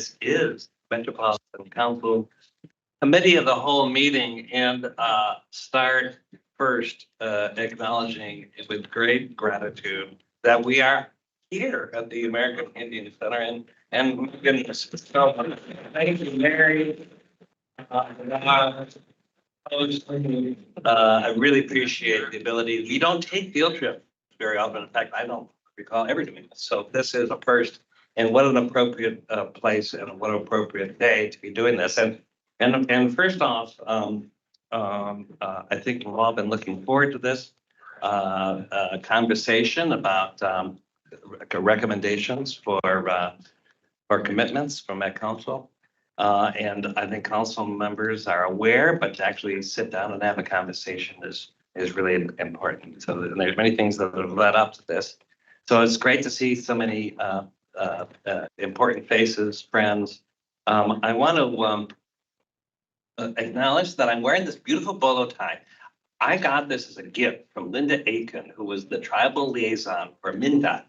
This is Metropolitan Council Committee of the whole meeting and start first acknowledging with great gratitude that we are here at the American Indian Center and my goodness, so thank you, Mary. I really appreciate the ability. We don't take field trips very often. In fact, I don't recall ever doing this. So this is a first, and what an appropriate place and what an appropriate day to be doing this. And first off, I think we've all been looking forward to this conversation about recommendations for commitments from that council. And I think council members are aware, but to actually sit down and have a conversation is really important. So there's many things that have led up to this. So it's great to see so many important faces, friends. I want to acknowledge that I'm wearing this beautiful bolo tie. I got this as a gift from Linda Aiken, who was the tribal liaison for MnDOT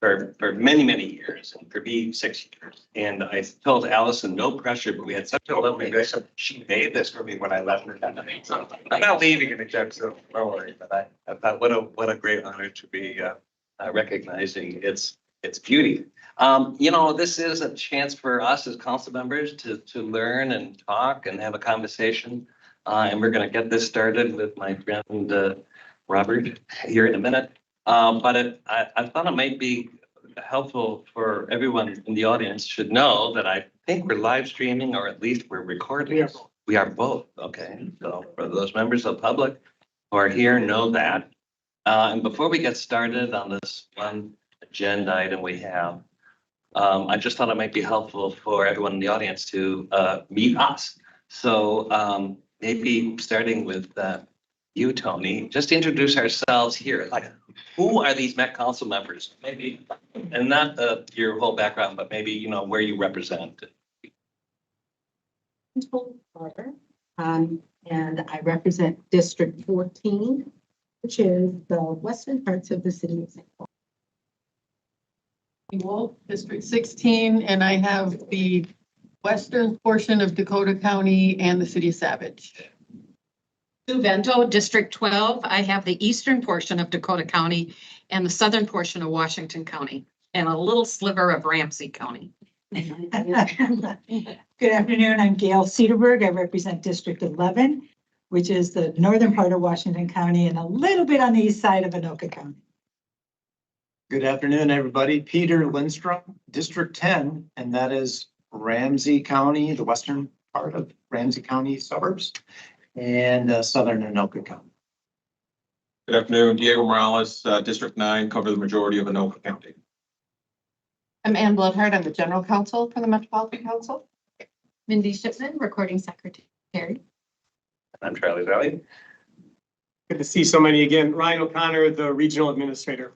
for many years, and for me 6 years. And I told Allison, no pressure, but we had such a lovely relationship. She made this for me when I left her. So I'm not leaving in a joke, so don't worry. But I thought what a great honor to be recognizing its beauty. You know, this is a chance for us as council members to learn and talk and have a conversation. And we're going to get this started with my friend Robert here in a minute. But I thought it might be helpful for everyone in the audience should know that I think we're live streaming, or at least we're recording. Yes. We are both. Okay. So for those members of the public who are here, know that. And before we get started on this one agenda item we have, I just thought it might be helpful for everyone in the audience to meet us. So maybe starting with you, Tony, just introduce ourselves here. Like, who are these Met Council members? Maybe, and not your whole background, but maybe, you know, where you represent. And I represent District 14, which is the western parts of the city of St. Paul. Wolf, District 16, and I have the western portion of Dakota County and the city of Savage. Sue Vento, District 12. I have the eastern portion of Dakota County and the southern portion of Washington County and a little sliver of Ramsey County. Good afternoon. I'm Gail Cedarberg. I represent District 11, which is the northern part of Washington County and a little bit on the east side of Anoka County. Good afternoon, everybody. Peter Lindstrom, District 10, and that is Ramsey County, the western part of Ramsey County suburbs, and southern Anoka County. Good afternoon, Diego Morales, District 9, cover the majority of Anoka County. I'm Ann Bloodhart. I'm the general counsel for the Metropolitan Council. Mindy Shipman, recording secretary. I'm Charlie Valley. Good to see so many again. Ryan O'Connor, the regional administrator.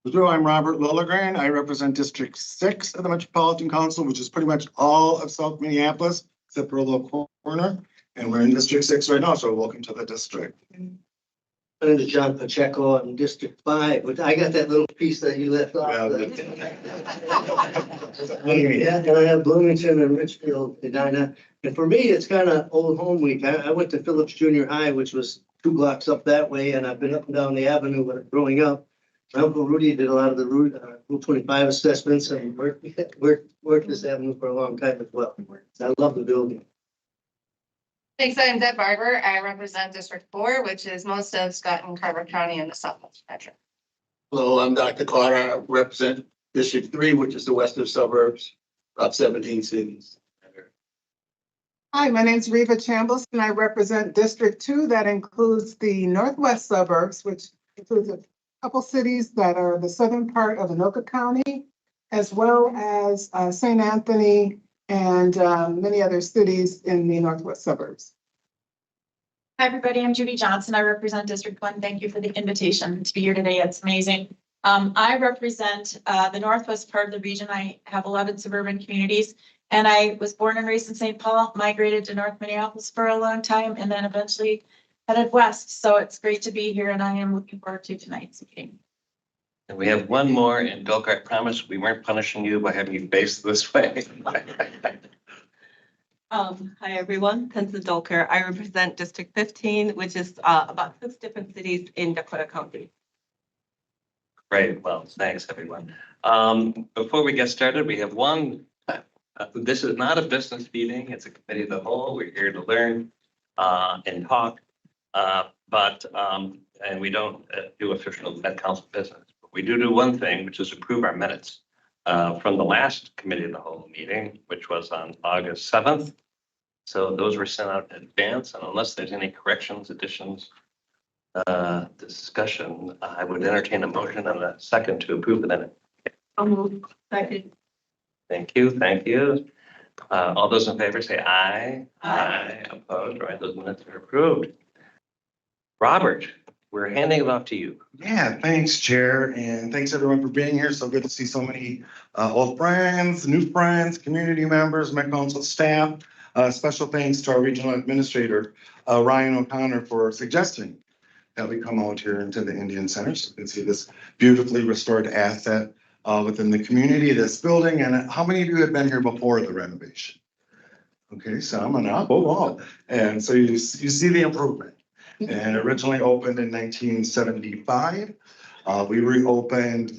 Hello, I'm Robert Lilligren. I represent District 6 of the Metropolitan Council, which is pretty much all of South Minneapolis, except for a little corner. And we're in District 6 right now, so welcome to the district. My name is John Pacheco. I'm in District 5, but I got that little piece that you left off. Yeah, and I have Bloomington and Richfield, Edina. And for me, it's kind of old home week. I went to Phillips Junior High, which was 2 blocks up that way, and I've been up and down the avenue growing up. My uncle Rudy did a lot of the Route 25 assessments and worked this avenue for a long time as well. I love the building. Thanks, I'm Deb Barber. I represent District 4, which is most of Scott and Carver County and the Southwest Metro. Hello, I'm Dr. Carter. I represent District 3, which is the western suburbs, about 17 cities. Hi, my name is Reva Chambliss, and I represent District 2. That includes the northwest suburbs, which includes a couple cities that are the southern part of Anoka County, as well as St. Anthony and many other cities in the northwest suburbs. Hi, everybody. I'm Judy Johnson. I represent District 1. Thank you for the invitation to be here today. It's amazing. I represent the northwest part of the region. I have 11 suburban communities, and I was born and raised in St. Paul, migrated to North Minneapolis for a long time, and then eventually headed west. So it's great to be here, and I am looking forward to tonight's meeting. And we have one more, and Bill, I promise we weren't punishing you by having you face this way. Hi, everyone. Pensa Dolker. I represent District 15, which is about 6 different cities in Dakota County. Great, well, thanks, everyone. Before we get started, we have one, this is not a business meeting, it's a committee of the whole. We're here to learn and talk. And we don't do official Met Council business. But we do one thing, which is approve our minutes from the last committee of the whole meeting, which was on August 7th. So those were sent out in advance, and unless there's any corrections, additions, discussion, I would entertain a motion and a second to approve the minute. Second. Thank you, thank you. All those in favor say aye. Aye. Opposed, right, those minutes are approved. Robert, we're handing it off to you. Yeah, thanks, Chair, and thanks everyone for being here. So good to see so many old friends, new friends, community members, Met Council staff. Special thanks to our regional administrator, Ryan O'Connor, for suggesting that we come out here into the Indian Center. So you can see this beautifully restored asset within the community, this building. And how many of you have been here before the renovation? Okay, some and up, oh, wow. And so you see the improvement. And originally opened in 1975. We reopened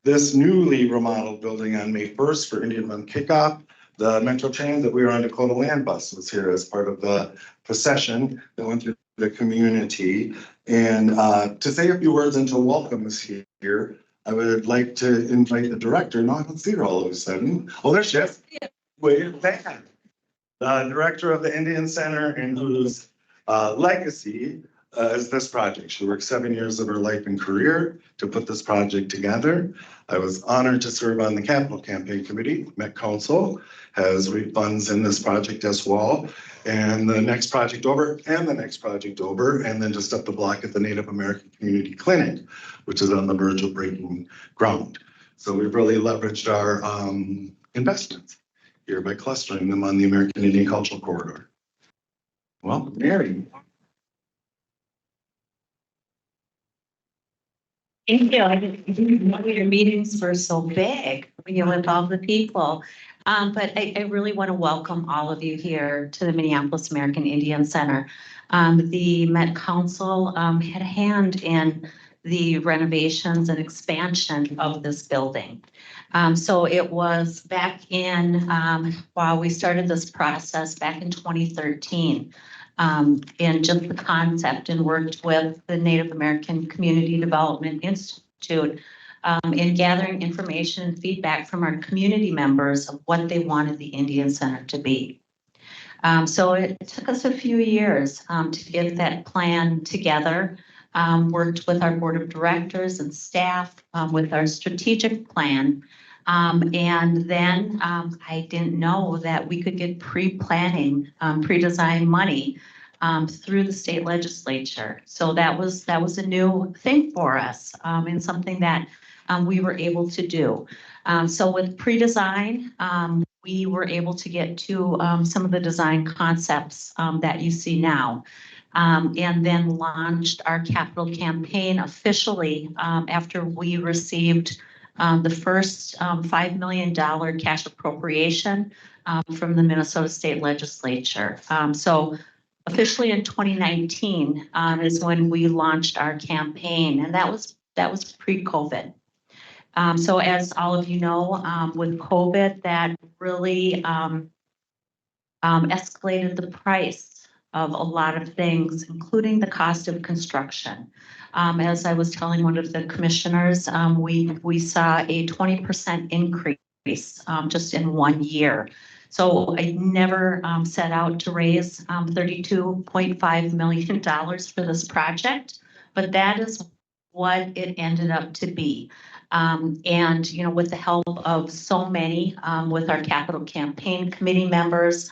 this newly remodeled building on May 1st for Indian Run kickoff. The Metro train that we were on Dakota Land Bus was here as part of the procession that went through the community. And to say a few words and to welcome us here, I would like to invite the director. No, I don't see her all of a sudden. Oh, there she is. Wait, there. The director of the Indian Center, and whose legacy is this project. She worked 7 years of her life and career to put this project together. I was honored to serve on the Capital Campaign Committee. Met Council has funds in this project as well. And the next project over, and the next project over, and then just up the block at the Native American Community Clinic, which is on the verge of breaking ground. So we've really leveraged our investments here by clustering them on the American Indian Cultural Corridor. Well, Mary. Thank you. I didn't know your meetings were so big when you involve the people. But I really want to welcome all of you here to the Minneapolis American Indian Center. The Met Council had a hand in the renovations and expansion of this building. So it was back in, while we started this process back in 2013. And just the concept, and worked with the Native American Community Development Institute in gathering information and feedback from our community members of what they wanted the Indian Center to be. So it took us a few years to get that plan together, worked with our board of directors and staff with our strategic plan. And then I didn't know that we could get pre-planning, pre-design money through the state legislature. So that was a new thing for us, and something that we were able to do. So with pre-design, we were able to get to some of the design concepts that you see now. And then launched our capital campaign officially after we received the first $5 million cash appropriation from the Minnesota State Legislature. So officially in 2019 is when we launched our campaign, and that was pre-COVID. So as all of you know, with COVID, that really escalated the price of a lot of things, including the cost of construction. As I was telling one of the commissioners, we saw a 20% increase just in 1 year. So I never set out to raise $32.5 million for this project, but that is what it ended up to be. And, you know, with the help of so many, with our capital campaign committee members,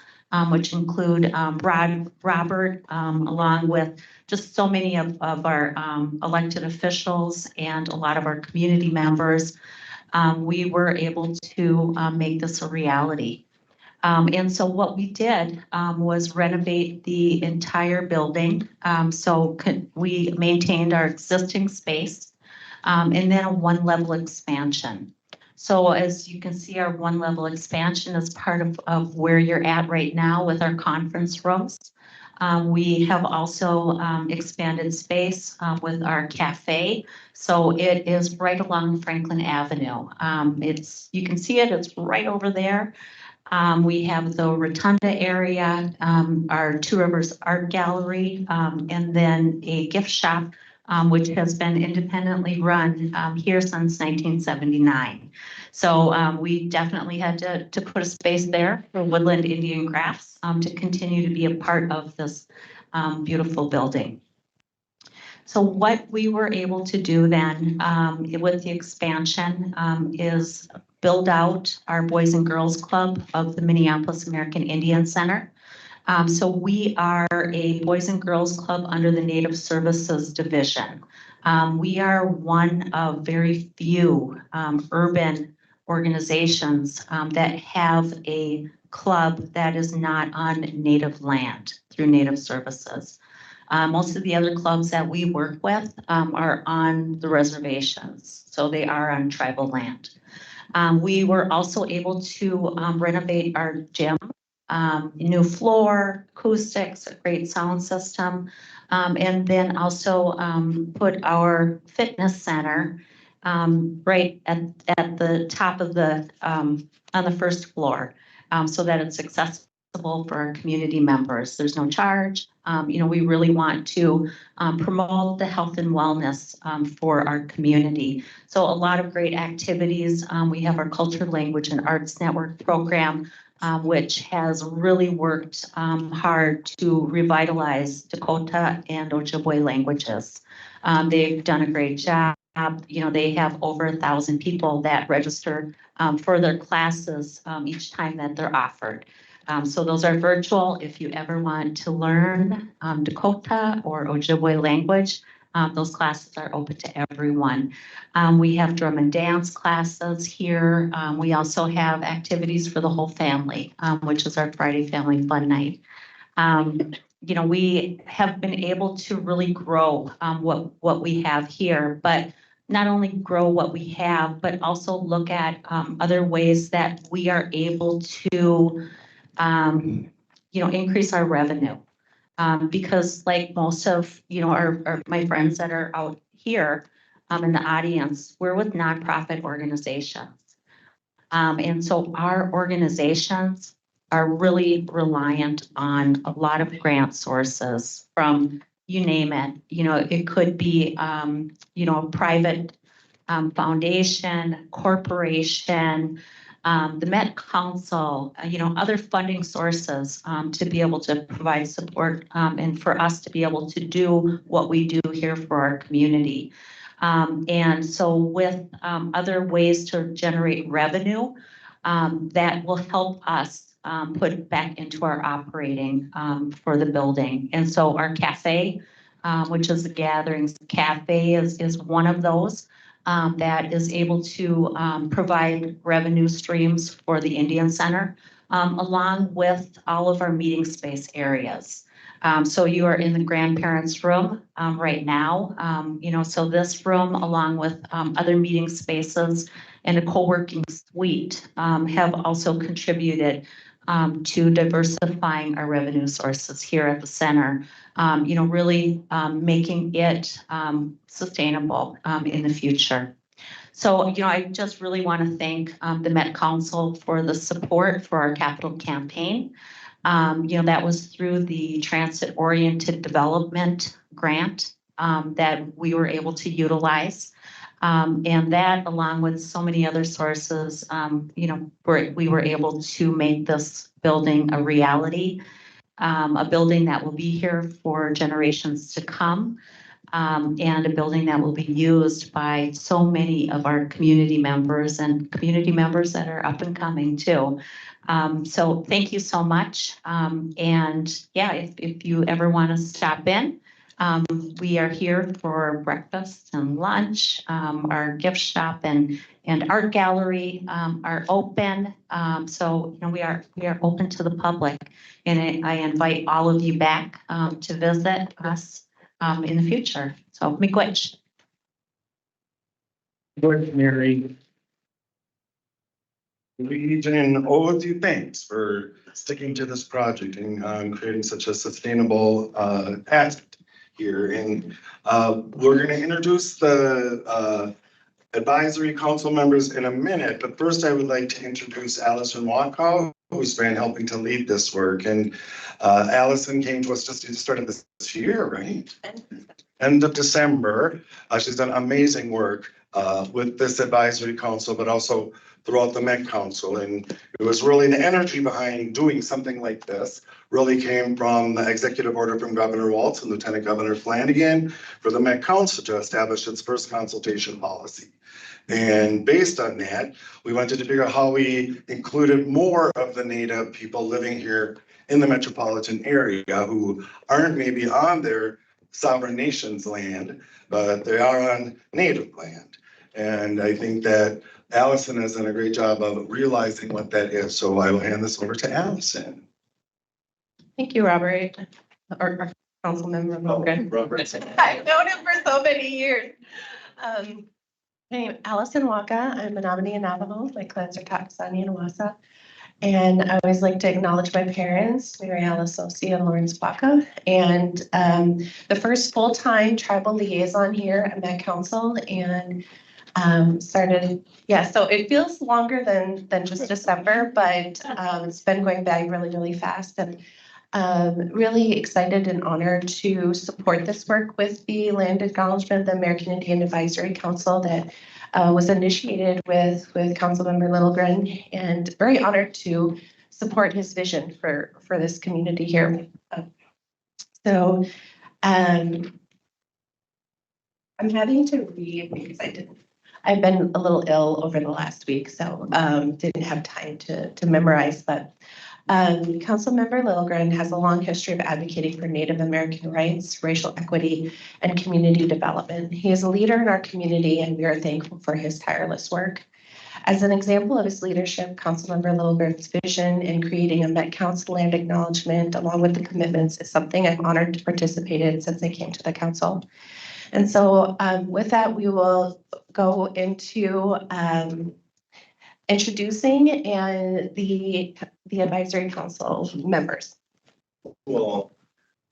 which include Robert, along with just so many of our elected officials and a lot of our community members, we were able to make this a reality. And so what we did was renovate the entire building. So we maintained our existing space. and then a one-level expansion. So as you can see, our one-level expansion is part of where you're at right now with our conference rooms. We have also expanded space with our cafe. So it is right along Franklin Avenue. You can see it, it's right over there. We have the Rotunda area, our Two Rivers Art Gallery, and then a gift shop, which has been independently run here since 1979. So we definitely had to put a space there for Woodland Indian Crafts to continue to be a part of this beautiful building. So what we were able to do then with the expansion is build out our Boys and Girls Club of the Minneapolis American Indian Center. So we are a Boys and Girls Club under the Native Services Division. We are one of very few urban organizations that have a club that is not on Native land through Native Services. Most of the other clubs that we work with are on the reservations, so they are on tribal land. We were also able to renovate our gym, new floor, acoustics, a great sound system, and then also put our fitness center right at the top of on the first floor, so that it's accessible for our community members. There's no charge. We really want to promote the health and wellness for our community. So a lot of great activities. We have our Culture, Language, and Arts Network program, which has really worked hard to revitalize Dakota and Ojibwe languages. They've done a great job. They have over 1,000 people that register for their classes each time that they're offered. So those are virtual. If you ever want to learn Dakota or Ojibwe language, those classes are open to everyone. We have drum and dance classes here. We also have activities for the whole family, which is our Friday Family Fun Night. We have been able to really grow what we have here, but not only grow what we have, but also look at other ways that we are able to increase our revenue. Because like most of, my friends that are out here in the audience, we're with nonprofit organizations. And so our organizations are really reliant on a lot of grant sources from, you name it. It could be, a private foundation, corporation, the Met Council, other funding sources to be able to provide support and for us to be able to do what we do here for our community. And so with other ways to generate revenue, that will help us put back into our operating for the building. And so our cafe, which is the Gatherings Cafe, is one of those. That is able to provide revenue streams for the Indian Center, along with all of our meeting space areas. So you are in the grandparents' room right now. So this room, along with other meeting spaces and a co-working suite, have also contributed to diversifying our revenue sources here at the center. Really making it sustainable in the future. So, I just really want to thank the Met Council for the support for our capital campaign. That was through the Transit-Oriented Development Grant that we were able to utilize. And that, along with so many other sources, we were able to make this building a reality. A building that will be here for generations to come, and a building that will be used by so many of our community members and community members that are up and coming too. So thank you so much. And yeah, if you ever want to stop in, we are here for breakfast and lunch. Our gift shop and art gallery are open. So we are open to the public, and I invite all of you back to visit us in the future. So miigwech. Lord Mary. Region owes you thanks for sticking to this project and creating such a sustainable asset here. And we're going to introduce the advisory council members in a minute, but first I would like to introduce Allison Walkow, who's been helping to lead this work. And Allison came to us just at the start of this year, right? End of December. She's done amazing work with this advisory council, but also throughout the Met Council. And it was really the energy behind doing something like this really came from the executive order from Governor Walz and Lieutenant Governor Flanagan for the Met Council to establish its first consultation policy. And based on that, we wanted to figure out how we included more of the Native people living here in the metropolitan area who aren't maybe on their sovereign nation's land, but they are on Native land. And I think that Allison has done a great job of realizing what that is. So I will hand this over to Allison. Thank you, Robert, or Councilmember Logan. Robert. I've known him for so many years. My name is Allison Waka. I'm a nominee in Navajo. My clans are Taksani and Wassa. And I always like to acknowledge my parents, Mary Alice Sosi and Lawrence Waka, and the first full-time tribal liaison here at Met Council, and started, yeah, so it feels longer than just December, but it's been going by really, really fast, and really excited and honored to support this work with the Land Acknowledgement, the American Indian Advisory Council that was initiated with Councilmember Littlegren, and very honored to support his vision for this community here. So I'm having to read because I've been a little ill over the last week, so didn't have time to memorize, but Councilmember Littlegren has a long history of advocating for Native American rights, racial equity, and community development. He is a leader in our community, and we are thankful for his tireless work. As an example of his leadership, Councilmember Littlegren's vision in creating a Met Council land acknowledgement, along with the commitments, is something I'm honored to participate in since I came to the council. And so with that, we will go into introducing and the advisory council members. Well,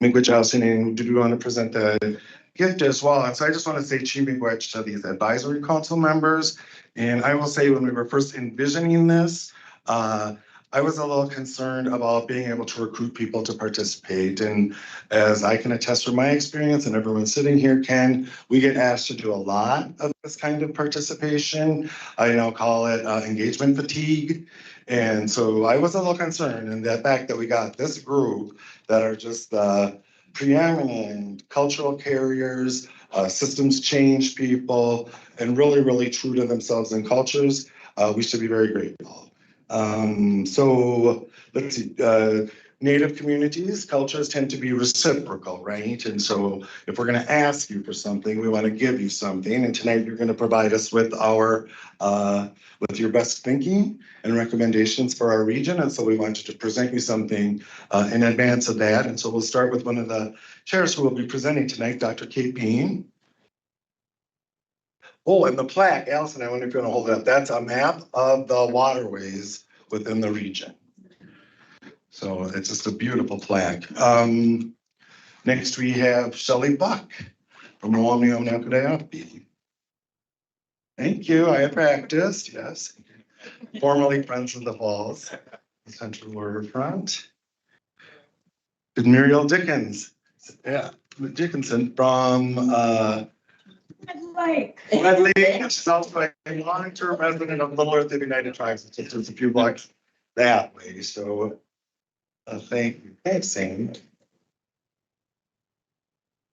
Miigwech Allison, and do we want to present the gift as well? And so I just want to say Miigwech to these advisory council members. And I will say when we were first envisioning this, I was a little concerned about being able to recruit people to participate. And as I can attest from my experience, and everyone sitting here can, we get asked to do a lot of this kind of participation. I call it engagement fatigue. And so I was a little concerned, and the fact that we got this group that are just the preeminent cultural carriers, systems change people, and really, really true to themselves and cultures, we should be very grateful. So let's see, Native communities, cultures tend to be reciprocal, right? And so if we're going to ask you for something, we want to give you something. And tonight you're going to provide us with with your best thinking and recommendations for our region. And so we wanted to present you something in advance of that. And so we'll start with one of the chairs who will be presenting tonight, Dr. Kate Bean. Oh, and the plaque, Allison, I wonder if you want to hold it up. That's a map of the waterways within the region. So it's just a beautiful plaque. Next we have Shelley Buck from Moamniumpnaquidayahpi. Thank you, I have practiced, yes. Formerly Friends of the Falls, Central Waterfront. And Muriel Dickinson from Red Lake. She's also a long-term resident of Little Earth of United Tribes, which is just a few blocks that way. So thank you. Thanks, Sam.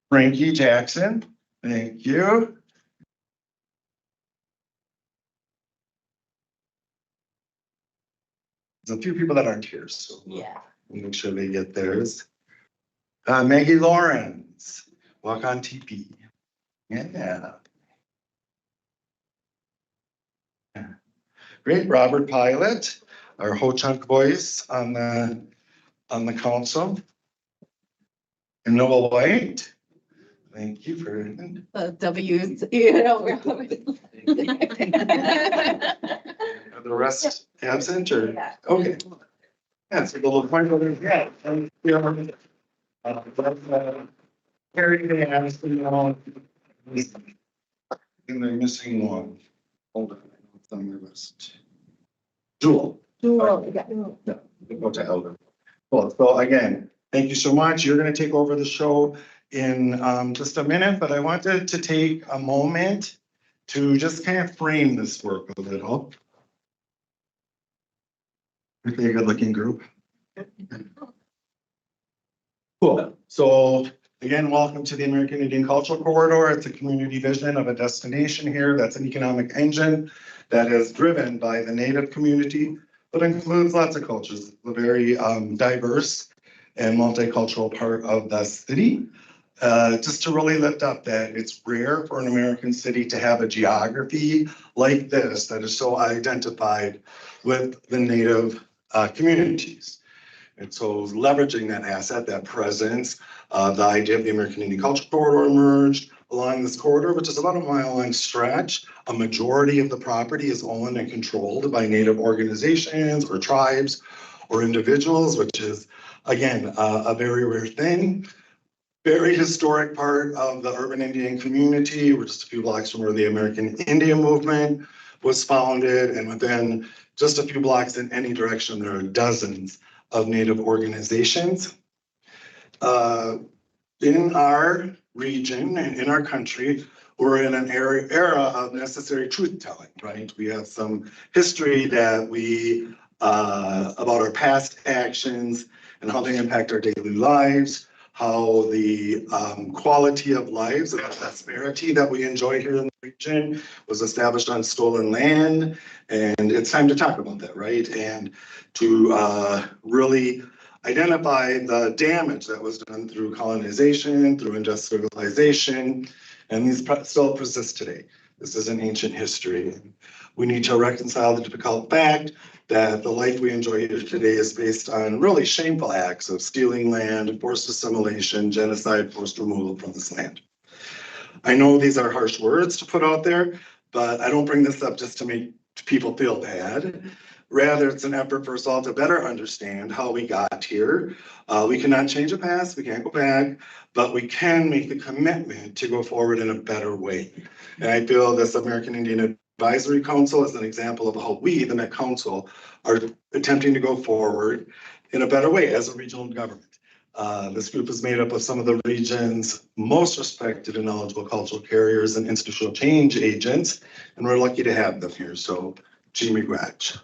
Frankie Jackson, thank you. There's a few people that aren't here, so yeah, we'll make sure they get theirs. Maggie Lawrence, walk on TP. Yeah. Great, Robert Pilot, our Ho-Chunk voice on the council. And Noah White, Thank you for. The W's, you know. Are the rest absent or? Okay. Yeah, so the little point over there. Yeah. Carrie, they asked, you know. And they're missing one. Hold on, it's on my list. Jewel. Jewel, yeah. No, we go to Elder. Well, so again, thank you so much. You're gonna take over the show in just a minute, but I wanted to take a moment to just kind of frame this work a little. Pretty good looking group. Cool. So again, welcome to the American Indian Cultural Corridor. It's a community vision of a destination here that's an economic engine that is driven by the Native community, but includes lots of cultures, a very diverse and multicultural part of the city. Just to really lift up that it's rare for an American city to have a geography like this that is so identified with the Native communities. And so leveraging that asset, that presence, the idea of the American Indian Cultural Corridor emerged along this corridor, which is about a mile-long stretch. A majority of the property is owned and controlled by Native organizations or tribes or individuals, which is, again, a very rare thing. Very historic part of the urban Indian community. We're just a few blocks from where the American Indian movement was founded. And within just a few blocks in any direction, there are dozens of Native organizations. In our region and in our country, we're in an era of necessary truth-telling, right? We have some history that we, about our past actions and how they impact our daily lives, how the quality of lives and the prosperity that we enjoy here in the region was established on stolen land. And it's time to talk about that, right? And to really identify the damage that was done through colonization, through industrialization, and these still persist today. This is an ancient history. We need to reconcile the difficult fact that the life we enjoy here today is based on really shameful acts of stealing land, forced assimilation, genocide, forced removal from this land. I know these are harsh words to put out there, but I don't bring this up just to make people feel bad. Rather, it's an effort for us all to better understand how we got here. We cannot change the past, we can't go back, but we can make the commitment to go forward in a better way. And I feel this American Indian Advisory Council is an example of how we, the Met Council, are attempting to go forward in a better way as a regional government. This group is made up of some of the region's most respected and knowledgeable cultural carriers and institutional change agents, and we're lucky to have them here. So, Jimmy Gratch.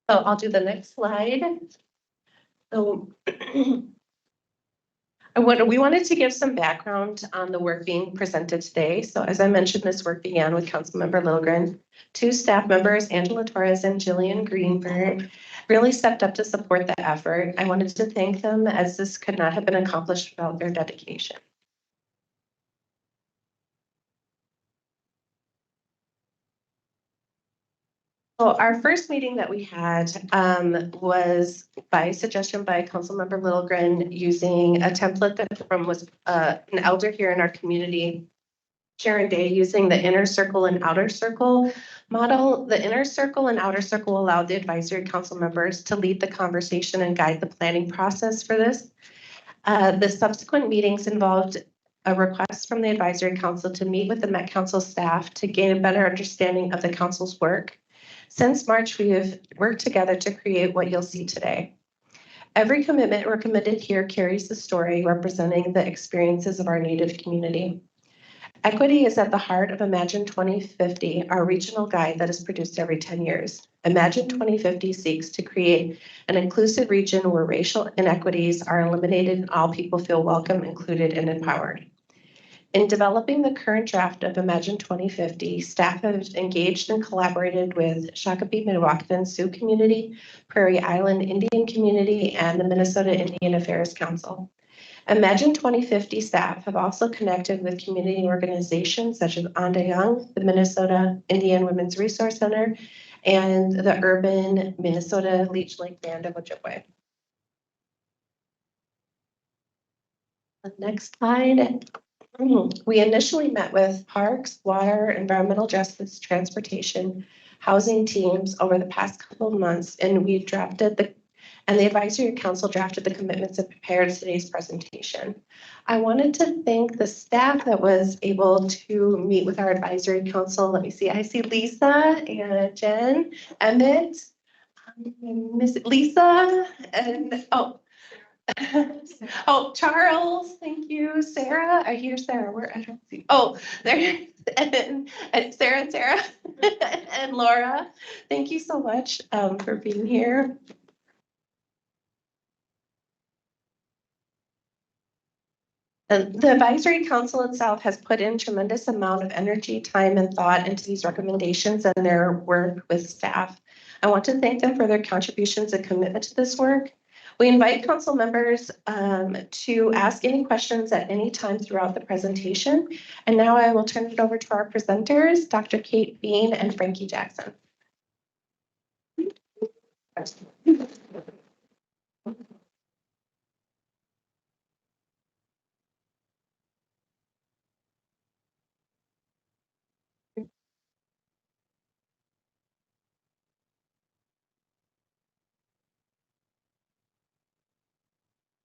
So I'll do the next slide. So we wanted to give some background on the work being presented today. So as I mentioned, this work began with Councilmember Littlegren. Two staff members, Angela Torres and Jillian Greenberg, really stepped up to support the effort. I wanted to thank them as this could not have been accomplished without their dedication. So our first meeting that we had was by suggestion by Councilmember Littlegren using a template that was an elder here in our community, Sharon Day, using the inner circle and outer circle model. The inner circle and outer circle allowed the advisory council members to lead the conversation and guide the planning process for this. The subsequent meetings involved a request from the advisory council to meet with the Met Council staff to gain a better understanding of the council's work. Since March, we have worked together to create what you'll see today. Every commitment recommended here carries the story representing the experiences of our Native community. Equity is at the heart of Imagine 2050, our regional guide that is produced every 10 years. Imagine 2050 seeks to create an inclusive region where racial inequities are eliminated and all people feel welcome, included, and empowered. In developing the current draft of Imagine 2050, staff have engaged and collaborated with Shakopee Mdewakanton Sioux community, Prairie Island Indian community, and the Minnesota Indian Affairs Council. Imagine 2050 staff have also connected with community organizations such as Anda Young, the Minnesota Indian Women's Resource Center, and the urban Minnesota Leech Lake Band of Ojibwe. The next slide. We initially met with parks, water, environmental justice, transportation, housing teams over the past couple of months, and we drafted the advisory council drafted the commitments and prepared today's presentation. I wanted to thank the staff that was able to meet with our advisory council. Let me see, I see Lisa and Jen, Emmett, Miss Lisa, and oh, Charles, thank you. Sarah, I hear Sarah. Where I don't see. Oh, there, and Sarah, and Laura. Thank you so much for being here. And the advisory council itself has put in tremendous amount of energy, time, and thought into these recommendations and their work with staff. I want to thank them for their contributions and commitment to this work. We invite council members to ask any questions at any time throughout the presentation. And now I will turn it over to our presenters, Dr. Kate Bean and Frankie Jackson.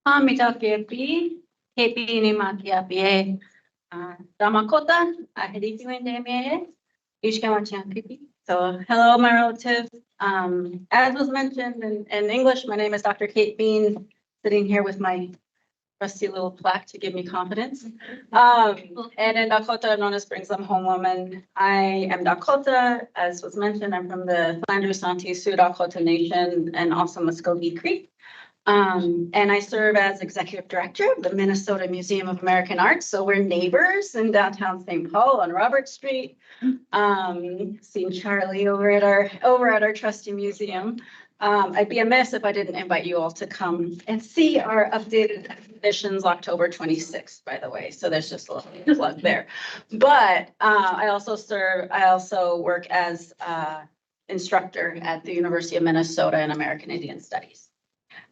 Mita kepi, kepi ni makia pie. Damakota, ahediki wende ishkamachian kepi. So, hello, my relatives. As was mentioned in English, my name is Dr. Kate Bean, sitting here with my rusty little plaque to give me confidence. And in Dakota, I'm known as Brings Them Home Woman. I am Dakota, as was mentioned. I'm from the Flanders Santee Sioux Dakota Nation and also Muskogee Creek. And I serve as executive director of the Minnesota Museum of American Art. So we're neighbors in downtown St. Paul on Robert Street. Seeing Charlie over at our trusty museum. I'd be amiss if I didn't invite you all to come and see our updated editions October 26th, by the way. So there's just a little plug there. But I also work as instructor at the University of Minnesota in American Indian Studies.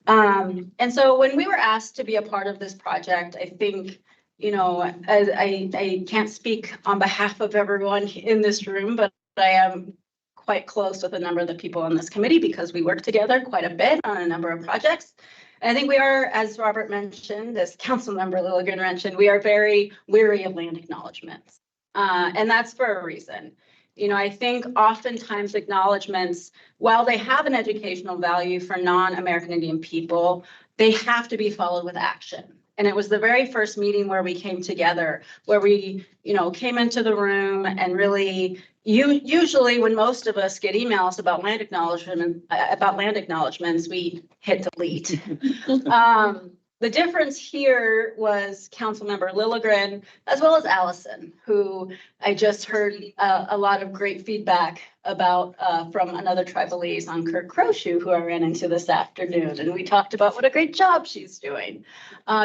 And so when we were asked to be a part of this project, I think, you know, I can't speak on behalf of everyone in this room, but I am quite close with a number of the people on this committee because we work together quite a bit on a number of projects. And I think we are, as Robert mentioned, as council member Lilligren mentioned, we are very weary of land acknowledgements. And that's for a reason. You know, I think oftentimes acknowledgements, while they have an educational value for non-American Indian people, they have to be followed with action. And it was the very first meeting where we came together, where we, you know, came into the room and really, usually when most of us get emails about land acknowledgements, we hit delete. The difference here was Councilmember Lilligren, as well as Allison, who I just heard a lot of great feedback about from another tribal liaison, Kirk Croshoe, who I ran into this afternoon. And we talked about what a great job she's doing.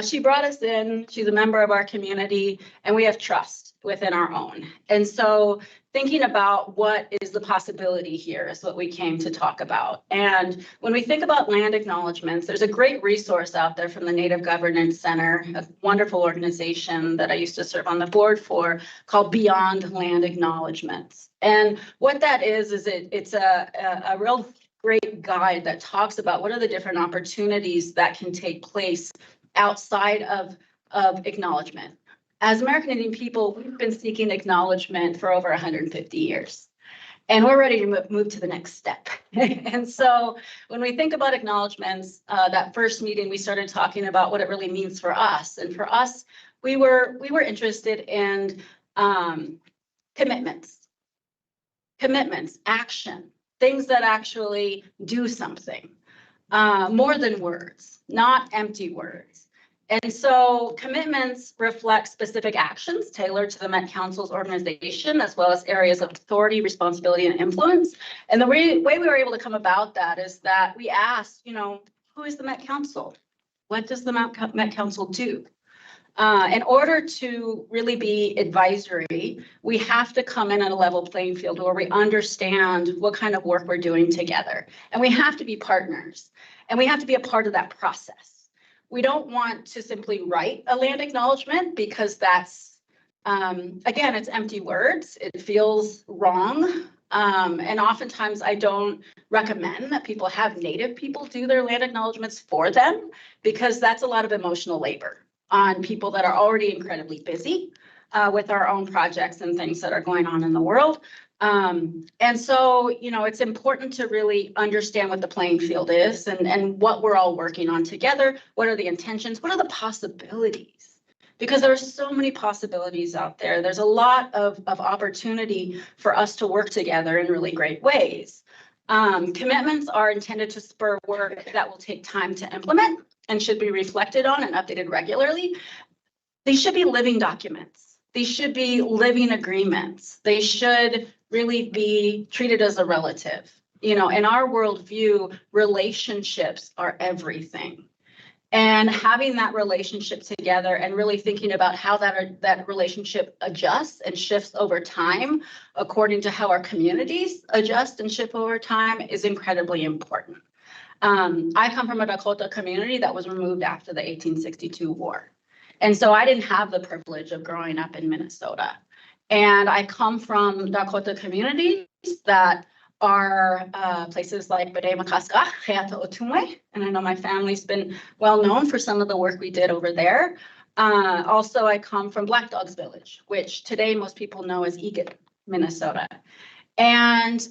She brought us in, she's a member of our community, and we have trust within our own. And so thinking about what is the possibility here is what we came to talk about. And when we think about land acknowledgements, there's a great resource out there from the Native Governance Center, a wonderful organization that I used to serve on the board for, called Beyond Land Acknowledgements. And what that is it's a real great guide that talks about what are the different opportunities that can take place outside of acknowledgement. As American Indian people, we've been seeking acknowledgement for over 150 years, and we're ready to move to the next step. And so when we think about acknowledgements, that first meeting, we started talking about what it really means for us. And for us, we were interested in commitments, action, things that actually do something, more than words, not empty words. And so commitments reflect specific actions tailored to the Met Council's organization, as well as areas of authority, responsibility, and influence. And the way we were able to come about that is that we asked, you know, who is the Met Council? What does the Met Council do? In order to really be advisory, we have to come in at a level playing field where we understand what kind of work we're doing together. And we have to be partners, and we have to be a part of that process. We don't want to simply write a land acknowledgement because that's, again, it's empty words. It feels wrong. And oftentimes I don't recommend that people have Native people do their land acknowledgements for them, because that's a lot of emotional labor on people that are already incredibly busy with our own projects and things that are going on in the world. And so, you know, it's important to really understand what the playing field is and what we're all working on together. What are the intentions? What are the possibilities? Because there are so many possibilities out there. There's a lot of opportunity for us to work together in really great ways. Commitments are intended to spur work that will take time to implement and should be reflected on and updated regularly. They should be living documents. They should be living agreements. They should really be treated as a relative. You know, in our worldview, relationships are everything. And having that relationship together and really thinking about how that relationship adjusts and shifts over time, according to how our communities adjust and shift over time, is incredibly important. I come from a Dakota community that was removed after the 1862 war. And so I didn't have the privilege of growing up in Minnesota. And I come from Dakota communities that are places like Bede Makaska, Heata Otumwe, and I know my family's been well known for some of the work we did over there. Also, I come from Black Dogs Village, which today most people know as Egan, Minnesota. And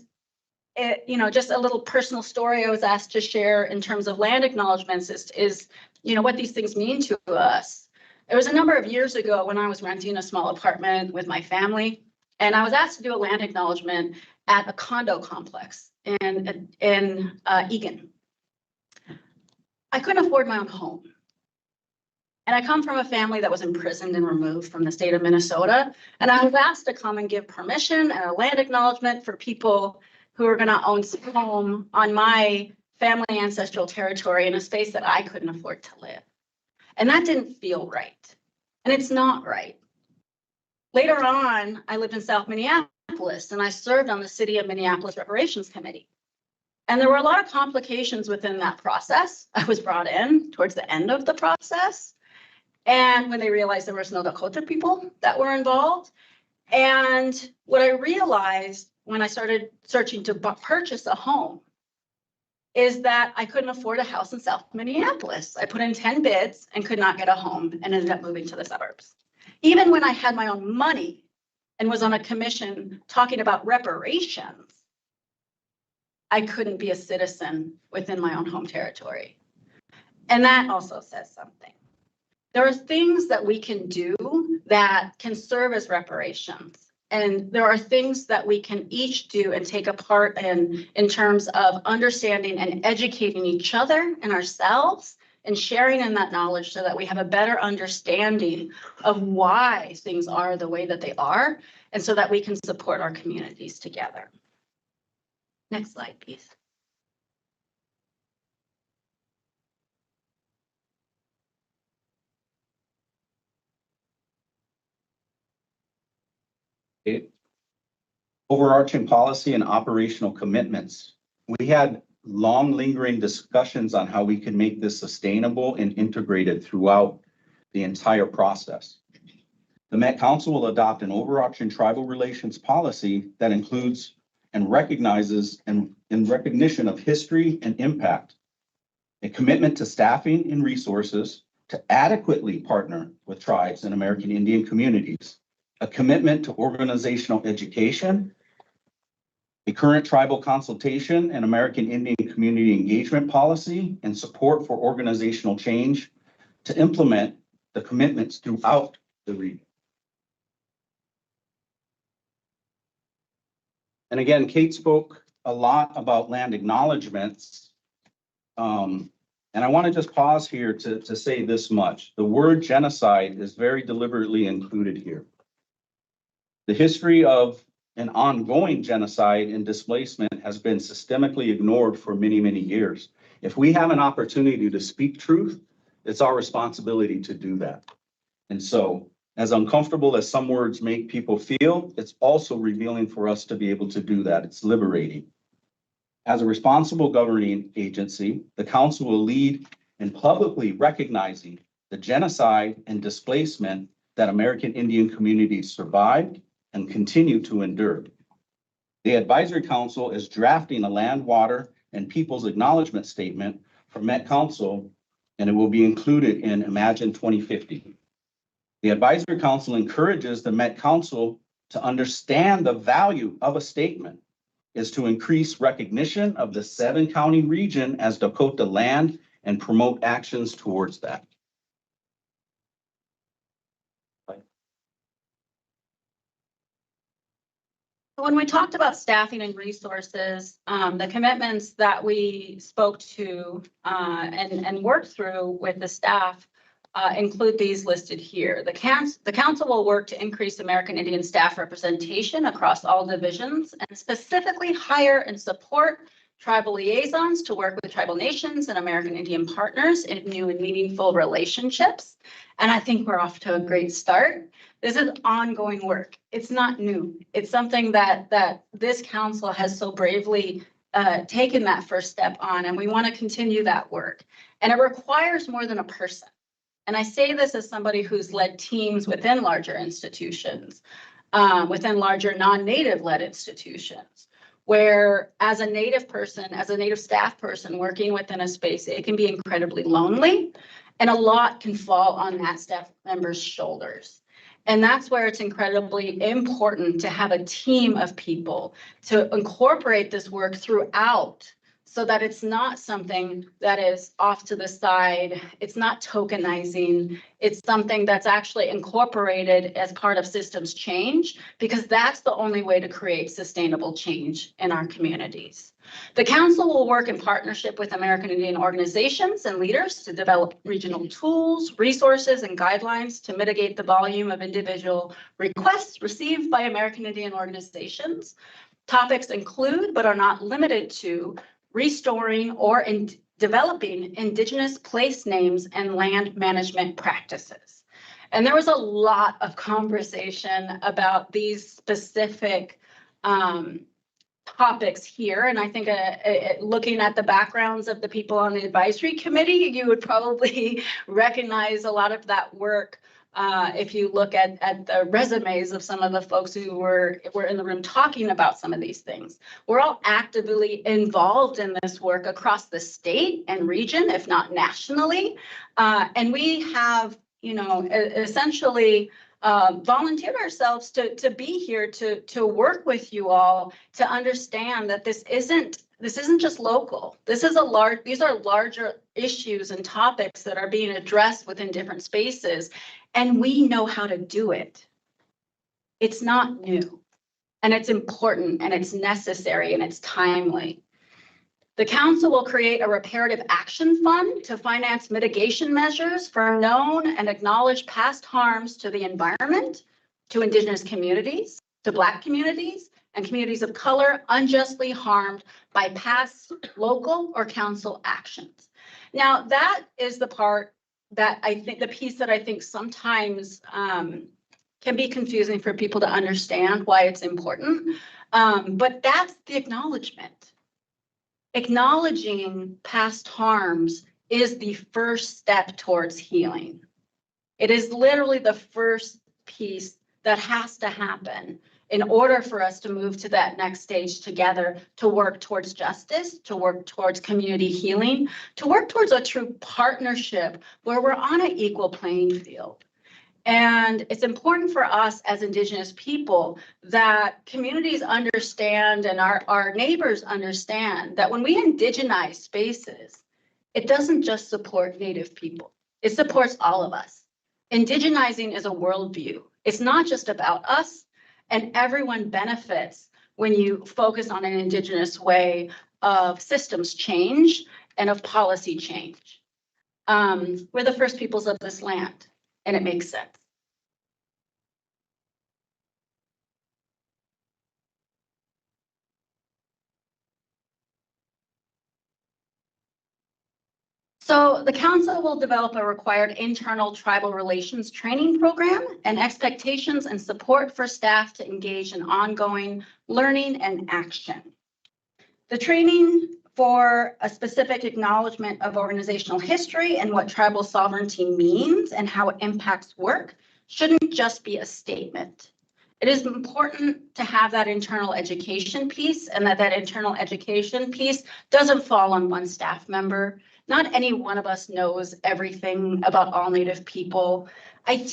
it, you know, just a little personal story I was asked to share in terms of land acknowledgements is, you know, what these things mean to us. It was a number of years ago when I was renting a small apartment with my family, and I was asked to do a land acknowledgement at a condo complex in Egan. I couldn't afford my own home. And I come from a family that was imprisoned and removed from the state of Minnesota. And I was asked to come and give permission and a land acknowledgement for people who are going to own some home on my family ancestral territory in a space that I couldn't afford to live. And that didn't feel right. And it's not right. Later on, I lived in South Minneapolis and I served on the City of Minneapolis Reparations Committee. And there were a lot of complications within that process. I was brought in towards the end of the process. And when they realized there was no Dakota people that were involved. And what I realized when I started searching to purchase a home is that I couldn't afford a house in South Minneapolis. I put in 10 bids and could not get a home and ended up moving to the suburbs. Even when I had my own money and was on a commission talking about reparations, I couldn't be a citizen within my own home territory. And that also says something. There are things that we can do that can serve as reparations. And there are things that we can each do and take a part in terms of understanding and educating each other and ourselves and sharing in that knowledge so that we have a better understanding of why things are the way that they are, and so that we can support our communities together. Next slide, please. Overarching policy and operational commitments. We had long lingering discussions on how we can make this sustainable and integrated throughout the entire process. The Met Council will adopt an overarching tribal relations policy that includes and recognizes and in recognition of history and impact, a commitment to staffing and resources to adequately partner with tribes and American Indian communities, a commitment to organizational education, a current tribal consultation and American Indian community engagement policy, and support for organizational change to implement the commitments throughout the region. And again, Kate spoke a lot about land acknowledgements. And I want to just pause here to say this much. The word genocide is very deliberately included here. The history of an ongoing genocide and displacement has been systemically ignored for many, many years. If we have an opportunity to speak truth It's our responsibility to do that. And so, as uncomfortable as some words make people feel, it's also revealing for us to be able to do that. It's liberating. As a responsible governing agency, the council will lead in publicly recognizing the genocide and displacement that American Indian communities survived and continue to endure. The Advisory Council is drafting a land, water, and people's acknowledgement statement for Met Council, and it will be included in Imagine 2050. The Advisory Council encourages the Met Council to understand the value of a statement is to increase recognition of the 7-county region as Dakota land and promote actions towards that. When we talked about staffing and resources, the commitments that we spoke to and worked through with the staff include these listed here. The council will work to increase American Indian staff representation across all divisions and specifically hire and support tribal liaisons to work with tribal nations and American Indian partners in new and meaningful relationships. And I think we're off to a great start. This is ongoing work. It's not new. It's something that this council has so bravely taken that first step on, and we want to continue that work. And it requires more than a person. And I say this as somebody who's led teams within larger institutions, within larger non-native led institutions, where as a native person, as a native staff person working within a space, it can be incredibly lonely and a lot can fall on that staff member's shoulders. And that's where it's incredibly important to have a team of people to incorporate this work throughout so that it's not something that is off to the side. It's not tokenizing. It's something that's actually incorporated as part of systems change, because that's the only way to create sustainable change in our communities. The council will work in partnership with American Indian organizations and leaders to develop regional tools, resources, and guidelines to mitigate the volume of individual requests received by American Indian organizations. Topics include, but are not limited to, restoring or developing Indigenous place names and land management practices. And there was a lot of conversation about these specific topics here. And I think looking at the backgrounds of the people on the advisory committee, you would probably recognize a lot of that work if you look at the resumes of some of the folks who were in the room talking about some of these things. We're all actively involved in this work across the state and region, if not nationally. And we have, essentially volunteered ourselves to be here to work with you all to understand that this isn't just local. These are larger issues and topics that are being addressed within different spaces, and we know how to do it. It's not new, and it's important, and it's necessary, and it's timely. The council will create a reparative action fund to finance mitigation measures for known and acknowledged past harms to the environment, to Indigenous communities, to Black communities, and communities of color unjustly harmed by past local or council actions. Now, that is the part that the piece that I think sometimes can be confusing for people to understand why it's important. But that's the acknowledgement. Acknowledging past harms is the first step towards healing. It is literally the first piece that has to happen in order for us to move to that next stage together, to work towards justice, to work towards community healing, to work towards a true partnership where we're on an equal playing field. And it's important for us as Indigenous people that communities understand and our neighbors understand that when we indigenize spaces, it doesn't just support Native people. It supports all of us. Indigenizing is a worldview. It's not just about us, and everyone benefits when you focus on an Indigenous way of systems change and of policy change. We're the first peoples of this land, and it makes sense. So the council will develop a required internal tribal relations training program and expectations and support for staff to engage in ongoing learning and action. The training for a specific acknowledgement of organizational history and what tribal sovereignty means and how it impacts work shouldn't just be a statement. It is important to have that internal education piece, and that internal education piece doesn't fall on one staff member. Not any one of us knows everything about all Native people. I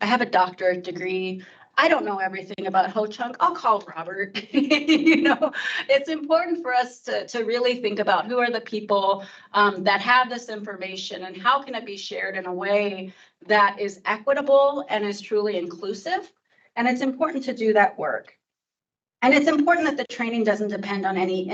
have a doctorate degree. I don't know everything about Ho-Chunk. I'll call Robert. It's important for us to really think about who are the people that have this information and how can it be shared in a way that is equitable and is truly inclusive. And it's important to do that work. And it's important that the training doesn't depend on any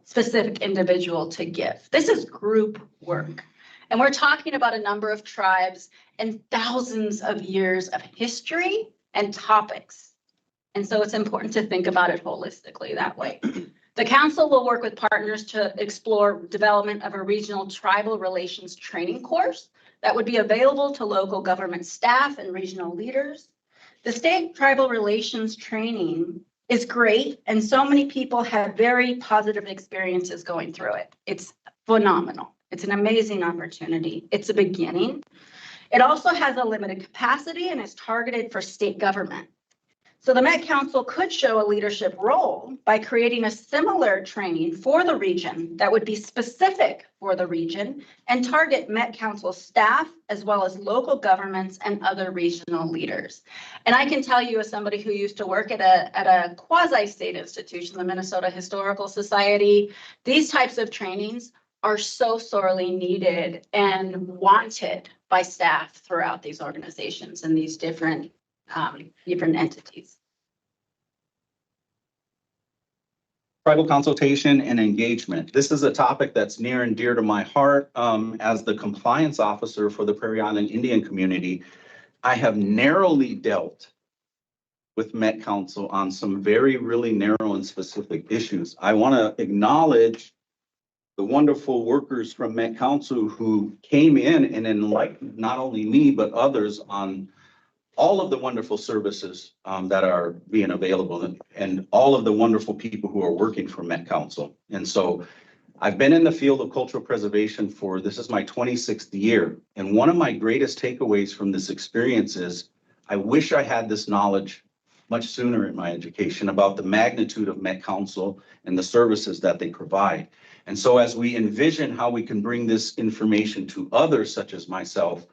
specific individual to give. This is group work. And we're talking about a number of tribes and thousands of years of history and topics. And so it's important to think about it holistically that way. The council will work with partners to explore development of a regional tribal relations training course that would be available to local government staff and regional leaders. The state tribal relations training is great, and so many people have very positive experiences going through it. It's phenomenal. It's an amazing opportunity. It's a beginning. It also has a limited capacity and is targeted for state government. So the Met Council could show a leadership role by creating a similar training for the region that would be specific for the region and target Met Council staff as well as local governments and other regional leaders. And I can tell you, as somebody who used to work at a quasi-state institution, the Minnesota Historical Society, these types of trainings are so sorely needed and wanted by staff throughout these organizations and these different entities. Tribal consultation and engagement. This is a topic that's near and dear to my heart. As the compliance officer for the Prairie Island Indian community, I have narrowly dealt with Met Council on some really narrow and specific issues. I want to acknowledge the wonderful workers from Met Council who came in and enlightened not only me, but others on all of the wonderful services that are being available and all of the wonderful people who are working for Met Council. And so I've been in the field of cultural preservation this is my 26th year. And one of my greatest takeaways from this experience is I wish I had this knowledge much sooner in my education about the magnitude of Met Council and the services that they provide. And so as we envision how we can bring this information to others such as myself,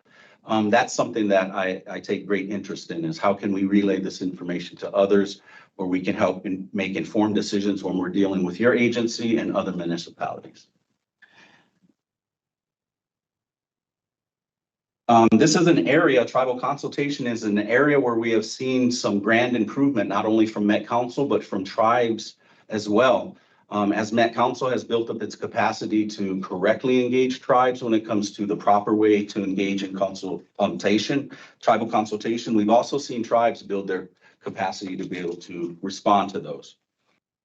that's something that I take great interest in, is how can we relay this information to others where we can help make informed decisions when we're dealing with your agency and other municipalities. This is an area, tribal consultation is an area where we have seen some grand improvement, not only from Met Council, but from tribes as well. As Met Council has built up its capacity to correctly engage tribes when it comes to the proper way to engage in tribal consultation, we've also seen tribes build their capacity to be able to respond to those.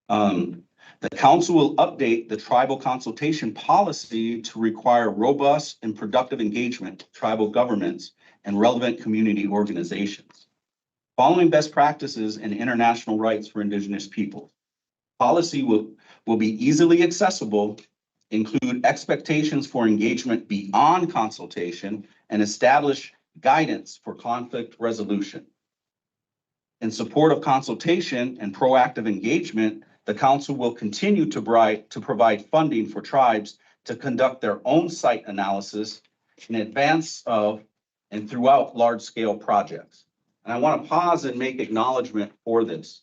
The council will update the tribal consultation policy to require robust and productive engagement with tribal governments and relevant community organizations, following best practices and international rights for Indigenous peoples. Policy will be easily accessible, include expectations for engagement beyond consultation, and establish guidance for conflict resolution. In support of consultation and proactive engagement, the council will continue to provide funding for tribes to conduct their own site analysis in advance of and throughout large-scale projects. And I want to pause and make acknowledgement for this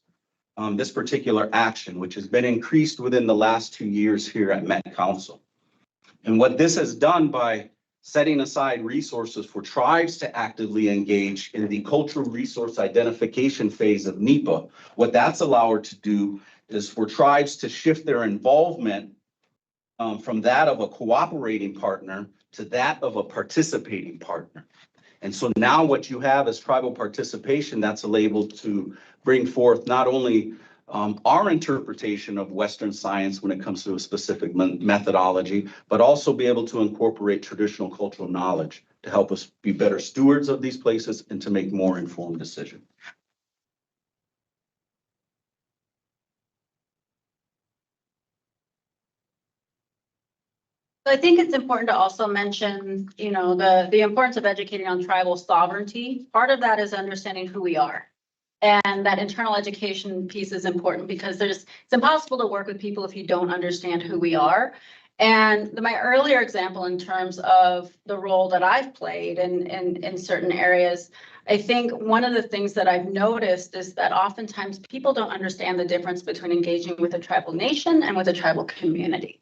particular action, which has been increased within the last 2 years here at Met Council. And what this has done by setting aside resources for tribes to actively engage in the cultural resource identification phase of NEPA, what that's allowed to do is for tribes to shift their involvement from that of a cooperating partner to that of a participating partner. And so now what you have is tribal participation that's able to bring forth not only our interpretation of Western science when it comes to a specific methodology, but also be able to incorporate traditional cultural knowledge to help us be better stewards of these places and to make more informed decisions. So I think it's important to also mention, you know, the importance of educating on tribal sovereignty. Part of that is understanding who we are. And that internal education piece is important because it's impossible to work with people if you don't understand who we are. And my earlier example in terms of the role that I've played in certain areas, I think one of the things that I've noticed is that oftentimes people don't understand the difference between engaging with a tribal nation and with a tribal community.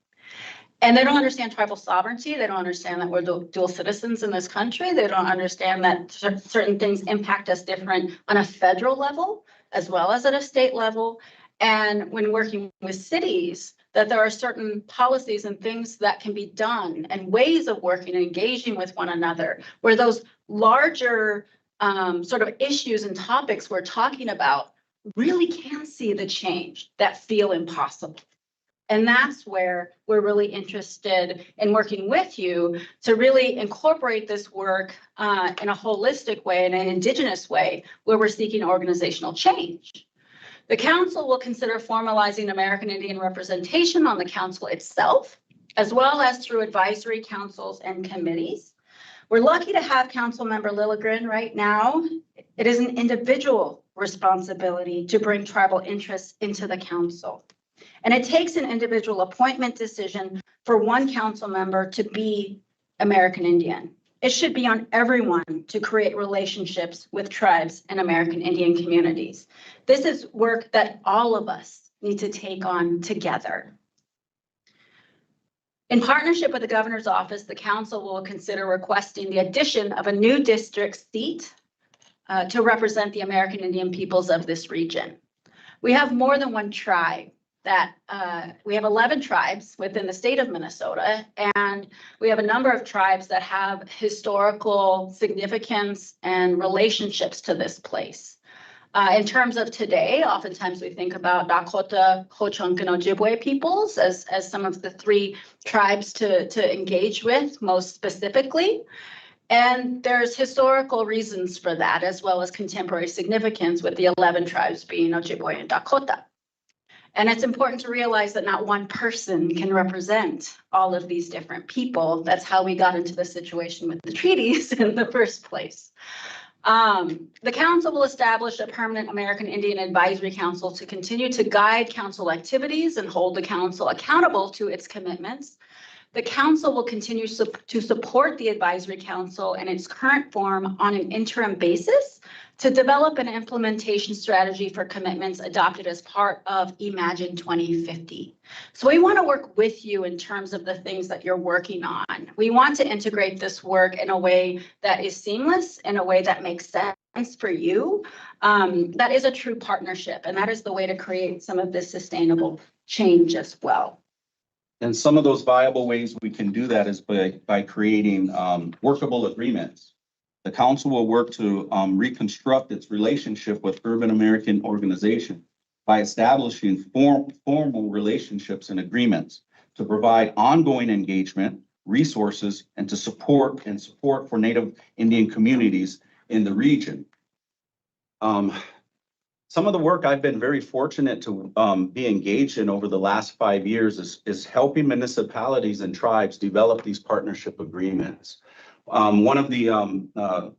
And they don't understand tribal sovereignty. They don't understand that we're dual citizens in this country. They don't understand that certain things impact us different on a federal level as well as at a state level. And when working with cities, that there are certain policies and things that can be done and ways of working and engaging with one another, where those larger sort of issues and topics we're talking about really can see the change that feel impossible. And that's where we're really interested in working with you to really incorporate this work in a holistic way, in an Indigenous way, where we're seeking organizational change. The council will consider formalizing American Indian representation on the council itself, as well as through advisory councils and committees. We're lucky to have Council Member Lilligren right now. It is an individual responsibility to bring tribal interests into the council. And it takes an individual appointment decision for one council member to be American Indian. It should be on everyone to create relationships with tribes and American Indian communities. This is work that all of us need to take on together. In partnership with the governor's office, the council will consider requesting the addition of a new district seat to represent the American Indian peoples of this region. We have more than one tribe. We have 11 tribes within the state of Minnesota, and we have a number of tribes that have historical significance and relationships to this place. In terms of today, oftentimes we think about Dakota, Ho-Chunk, and Ojibwe peoples as some of the 3 tribes to engage with most specifically. And there's historical reasons for that, as well as contemporary significance with the 11 tribes being Ojibwe and Dakota. And it's important to realize that not one person can represent all of these different people. That's how we got into the situation with the treaties in the first place. The council will establish a permanent American Indian Advisory Council to continue to guide council activities and hold the council accountable to its commitments. The council will continue to support the advisory council in its current form on an interim basis to develop an implementation strategy for commitments adopted as part of Imagine 2050. So we want to work with you in terms of the things that you're working on. We want to integrate this work in a way that is seamless, in a way that makes sense for you. That is a true partnership, and that is the way to create some of this sustainable change as well. And some of those viable ways we can do that is by creating workable agreements. The council will work to reconstruct its relationship with Urban American organization by establishing formal relationships and agreements to provide ongoing engagement, resources, and to support for Native Indian communities in the region. Some of the work I've been very fortunate to be engaged in over the last 5 years is helping municipalities and tribes develop these partnership agreements. One of the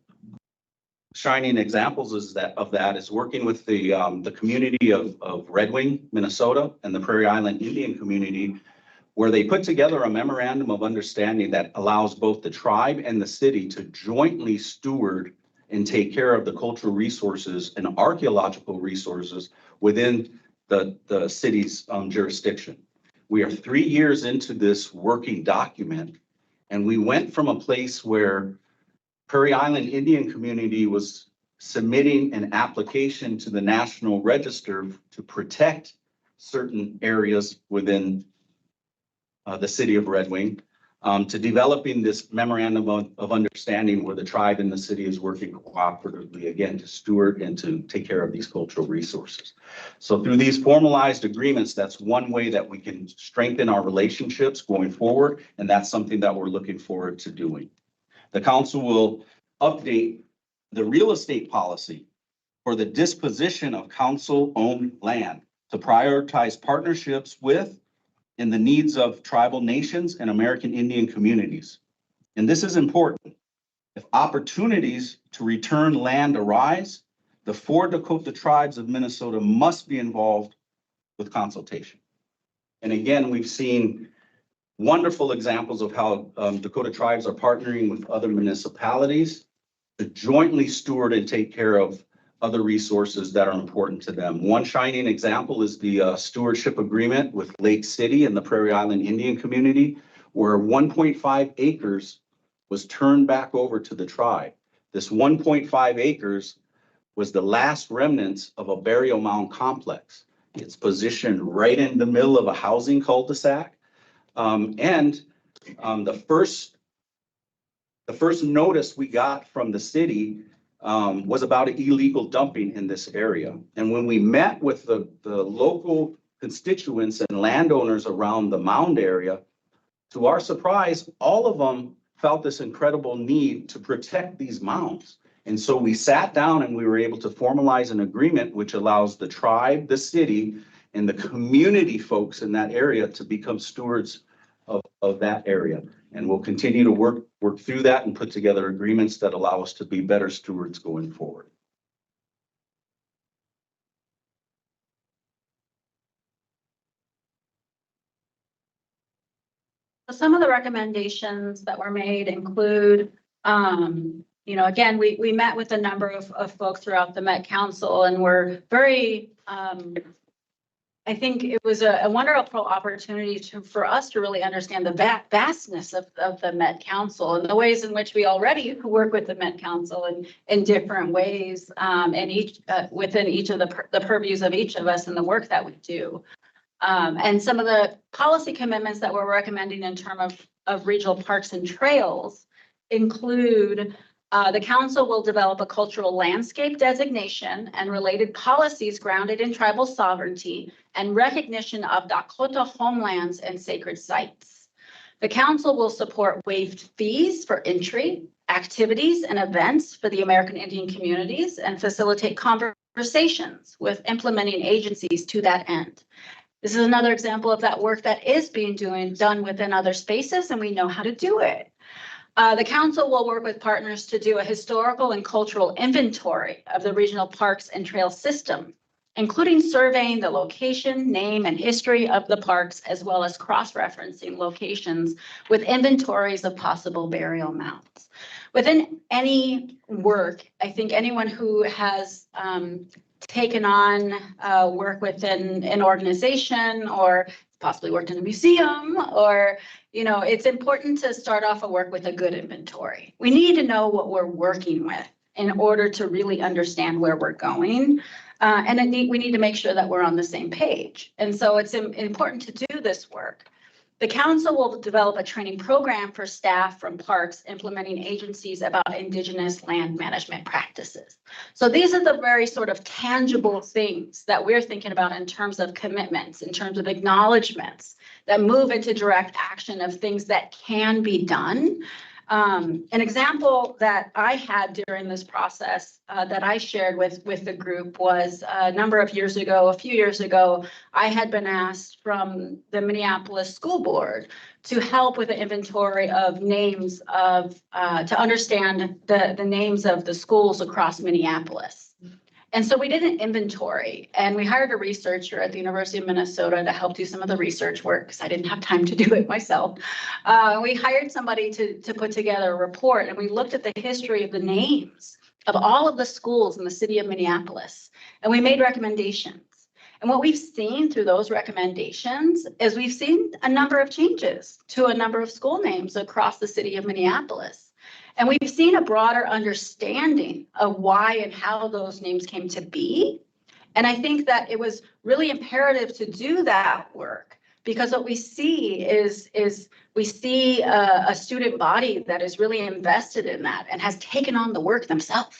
shining examples of that is working with the community of Red Wing, Minnesota, and the Prairie Island Indian community, where they put together a memorandum of understanding that allows both the tribe and the city to jointly steward and take care of the cultural resources and archaeological resources within the city's jurisdiction. We are 3 years into this working document, and we went from a place where Prairie Island Indian community was submitting an application to the National Register to protect certain areas within the city of Red Wing. to developing this memorandum of understanding where the tribe and the city is working cooperatively, again, to steward and to take care of these cultural resources. So through these formalized agreements, that's one way that we can strengthen our relationships going forward, and that's something that we're looking forward to doing. The council will update the real estate policy for the disposition of council-owned land to prioritize partnerships with and the needs of tribal nations and American Indian communities. And this is important. If opportunities to return land arise, the 4 Dakota tribes of Minnesota must be involved with consultation. And again, we've seen wonderful examples of how Dakota tribes are partnering with other municipalities to jointly steward and take care of other resources that are important to them. One shining example is the stewardship agreement with Lake City and the Prairie Island Indian community, where 1.5 acres was turned back over to the tribe. This 1.5 acres was the last remnants of a burial mound complex. It's positioned right in the middle of a housing cul-de-sac. The first notice we got from the city was about illegal dumping in this area. And when we met with the local constituents and landowners around the mound area, to our surprise, all of them felt this incredible need to protect these mounds. And so we sat down and we were able to formalize an agreement which allows the tribe, the city, and the community folks in that area to become stewards of that area. And we'll continue to work through that and put together agreements that allow us to be better stewards going forward. So some of the recommendations that were made include, again, we met with a number of folks throughout the Met Council and were very, I think it was a wonderful opportunity for us to really understand the vastness of the Met Council and the ways in which we already work with the Met Council in different ways, and within each of the purviews of each of us and the work that we do. And some of the policy commitments that we're recommending in terms of regional parks and trails include the council will develop a cultural landscape designation and related policies grounded in tribal sovereignty and recognition of Dakota homelands and sacred sites. The council will support waived fees for entry, activities, and events for the American Indian communities and facilitate conversations with implementing agencies to that end. This is another example of that work that is being done within other spaces, and we know how to do it. The council will work with partners to do a historical and cultural inventory of the regional parks and trail system, including surveying the location, name, and history of the parks, as well as cross-referencing locations with inventories of possible burial mounds. Within any work, I think anyone who has taken on work within an organization or possibly worked in a museum or, it's important to start off a work with a good inventory. We need to know what we're working with in order to really understand where we're going. We need to make sure that we're on the same page. And so it's important to do this work. The council will develop a training program for staff from parks implementing agencies about Indigenous land management practices. So these are the very sort of tangible things that we're thinking about in terms of commitments, in terms of acknowledgements that move into direct action of things that can be done. An example that I had during this process that I shared with the group was a few years ago, I had been asked from the Minneapolis School Board to help with an inventory of names to understand the names of the schools across Minneapolis. And so we did an inventory and we hired a researcher at the University of Minnesota to help do some of the research work because I didn't have time to do it myself. We hired somebody to put together a report and we looked at the history of the names of all of the schools in the city of Minneapolis and we made recommendations. And what we've seen through those recommendations is we've seen a number of changes to a number of school names across the city of Minneapolis. And we've seen a broader understanding of why and how those names came to be. And I think that it was really imperative to do that work Because what we see is we see a student body that is really invested in that and has taken on the work themselves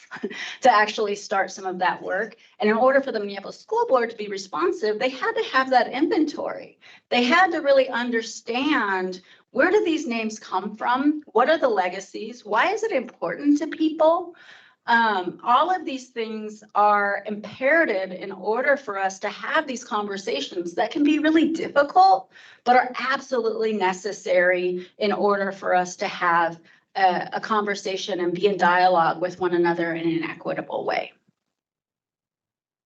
to actually start some of that work. And in order for the Minneapolis School Board to be responsive, they had to have that inventory. They had to really understand, where do these names come from? What are the legacies? Why is it important to people? All of these things are imperative in order for us to have these conversations that can be really difficult, but are absolutely necessary in order for us to have a conversation and be in dialogue with one another in an equitable way.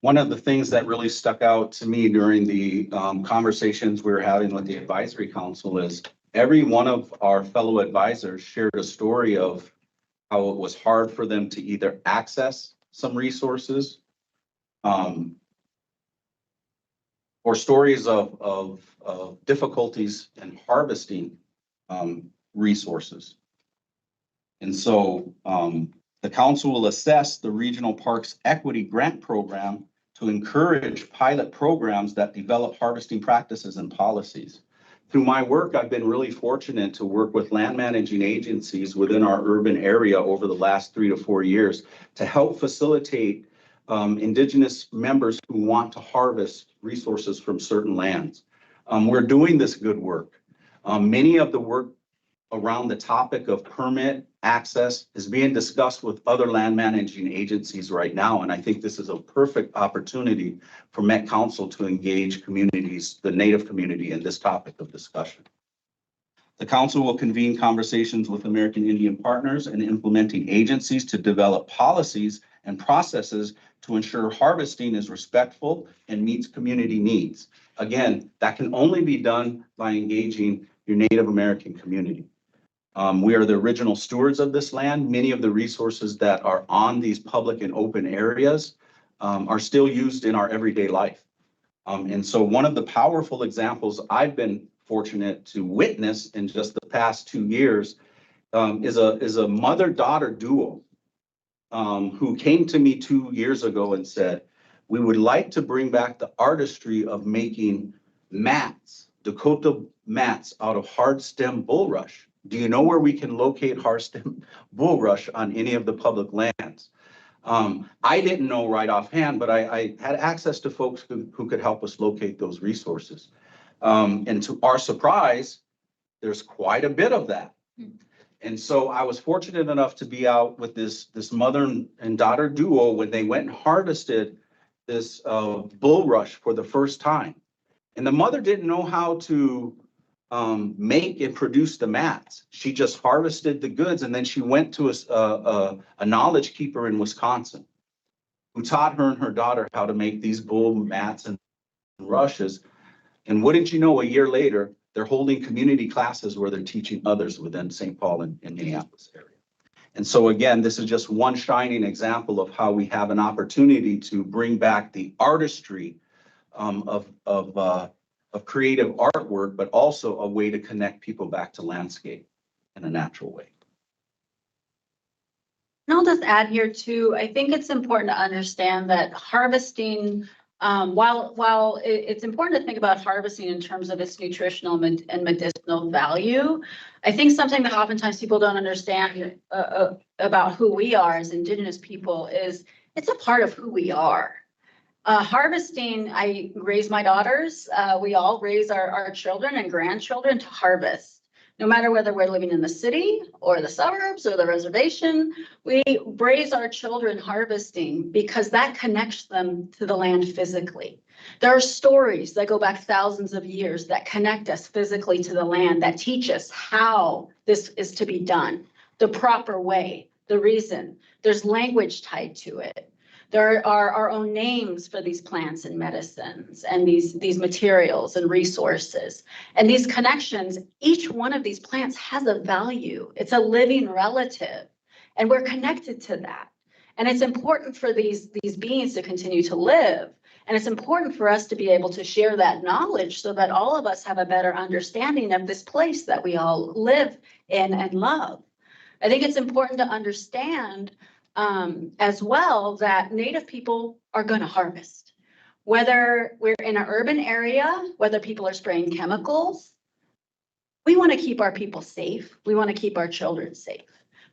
One of the things that really stuck out to me during the conversations we were having with the advisory council is every one of our fellow advisors shared a story of how it was hard for them to either access some resources or stories of difficulties in harvesting resources. And so the council will assess the Regional Parks Equity Grant Program to encourage pilot programs that develop harvesting practices and policies. Through my work, I've been really fortunate to work with land managing agencies within our urban area over the last 3 to 4 years to help facilitate Indigenous members who want to harvest resources from certain lands. We're doing this good work. Many of the work around the topic of permit access is being discussed with other land managing agencies right now. And I think this is a perfect opportunity for Met Council to engage communities, the Native community, in this topic of discussion. The council will convene conversations with American Indian partners and implementing agencies to develop policies and processes to ensure harvesting is respectful and meets community needs. Again, that can only be done by engaging your Native American community. We are the original stewards of this land. Many of the resources that are on these public and open areas are still used in our everyday life. And so one of the powerful examples I've been fortunate to witness in just the past 2 years is a mother-daughter duo who came to me 2 years ago and said, we would like to bring back the artistry of making mats, Dakota mats out of hard stem bulrush. Do you know where we can locate hard stem bulrush on any of the public lands? I didn't know right offhand, but I had access to folks who could help us locate those resources. And to our surprise, there's quite a bit of that. And so I was fortunate enough to be out with this mother and daughter duo when they went and harvested this bulrush for the first time. And the mother didn't know how to make and produce the mats. She just harvested the goods, and then she went to a knowledge keeper in Wisconsin who taught her and her daughter how to make these bull mats and rushes. And wouldn't you know, a year later, they're holding community classes where they're teaching others within St. Paul and Minneapolis area. And so again, this is just one shining example of how we have an opportunity to bring back the artistry of creative artwork, but also a way to connect people back to landscape in a natural way. And I'll just add here too, I think it's important to understand that harvesting, while it's important to think about harvesting in terms of its nutritional and medicinal value, I think something that oftentimes people don't understand about who we are as Indigenous people is it's a part of who we are. Harvesting, I raise my daughters, we all raise our children and grandchildren to harvest. No matter whether we're living in the city or the suburbs or the reservation, we raise our children harvesting because that connects them to the land physically. There are stories that go back thousands of years that connect us physically to the land, that teach us how this is to be done, the proper way, the reason. There's language tied to it. There are our own names for these plants and medicines and these materials and resources. And these connections, each one of these plants has a value. It's a living relative, and we're connected to that. And it's important for these beings to continue to live. And it's important for us to be able to share that knowledge so that all of us have a better understanding of this place that we all live in and love. I think it's important to understand as well that Native people are going to harvest. whether we're in an urban area, whether people are spraying chemicals, we want to keep our people safe. We want to keep our children safe.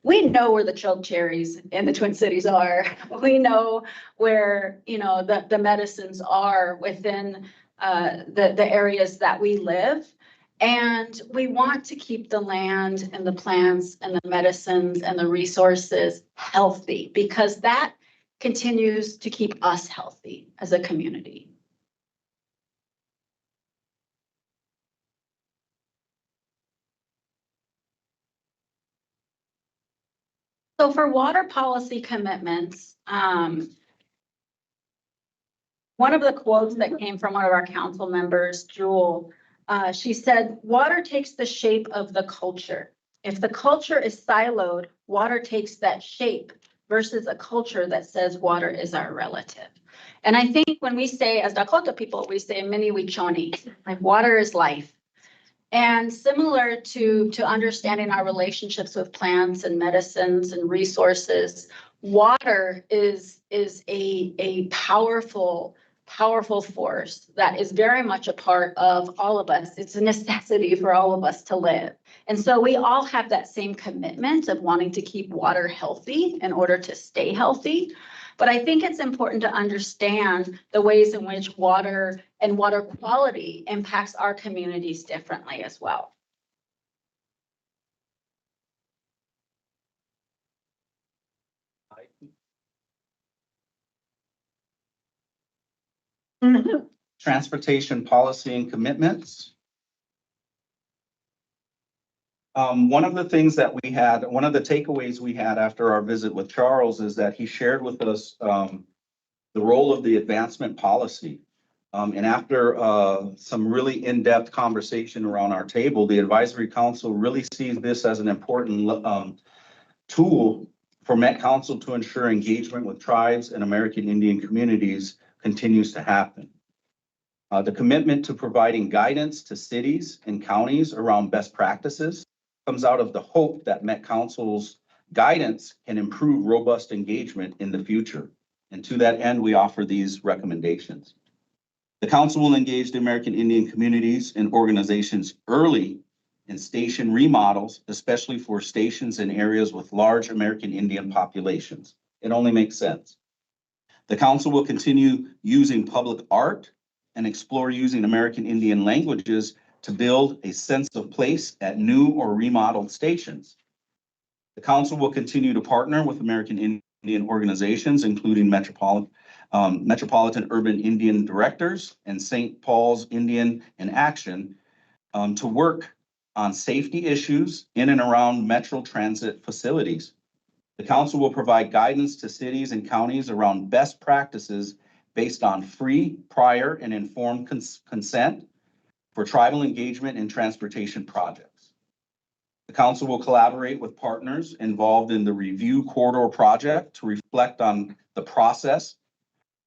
We know where the choke cherries in the Twin Cities are. We know where, you know, the medicines are within the areas that we live. And we want to keep the land and the plants and the medicines and the resources healthy because that continues to keep us healthy as a community. So for water policy commitments, one of the quotes that came from one of our council members, Jewel, she said, water takes the shape of the culture. If the culture is siloed, water takes that shape versus a culture that says water is our relative. And I think when we say, as Dakota people, we say mini wichoni, like water is life. And similar to understanding our relationships with plants and medicines and resources, water is a powerful force that is very much a part of all of us. It's a necessity for all of us to live. And so we all have that same commitment of wanting to keep water healthy in order to stay healthy. But I think it's important to understand the ways in which water and water quality impacts our communities differently as well. Transportation policy and commitments. One of the things that we had, one of the takeaways we had after our visit with Charles is that he shared with us the role of the advancement policy. And after some really in-depth conversation around our table, the advisory council really sees this as an important tool for Met Council to ensure engagement with tribes and American Indian communities continues to happen. The commitment to providing guidance to cities and counties around best practices comes out of the hope that Met Council's guidance can improve robust engagement in the future. And to that end, we offer these recommendations. The council will engage the American Indian communities and organizations early in station remodels, especially for stations in areas with large American Indian populations. It only makes sense. The council will continue using public art and explore using American Indian languages to build a sense of place at new or remodeled stations. The council will continue to partner with American Indian organizations, including Metropolitan Urban Indian Directors and St. Paul's Indian in Action, to work on safety issues in and around Metro transit facilities. The council will provide guidance to cities and counties around best practices based on free, prior, and informed consent for tribal engagement in transportation projects. The council will collaborate with partners involved in the review corridor project to reflect on the process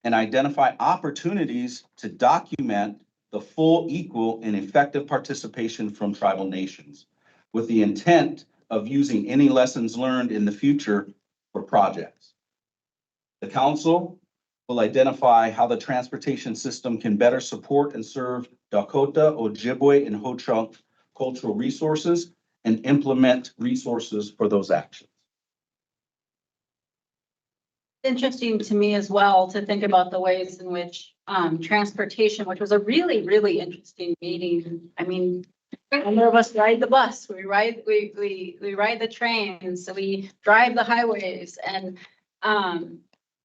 and identify opportunities to document the full, equal, and effective participation from tribal nations, with the intent of using any lessons learned in the future for projects. The council will identify how the transportation system can better support and serve Dakota, Ojibwe, and Ho-Chunk cultural resources and implement resources for those actions. Interesting to me as well to think about the ways in which transportation, which was a really, really interesting meeting. I mean, a number of us ride the bus, we ride the trains, so we drive the highways, and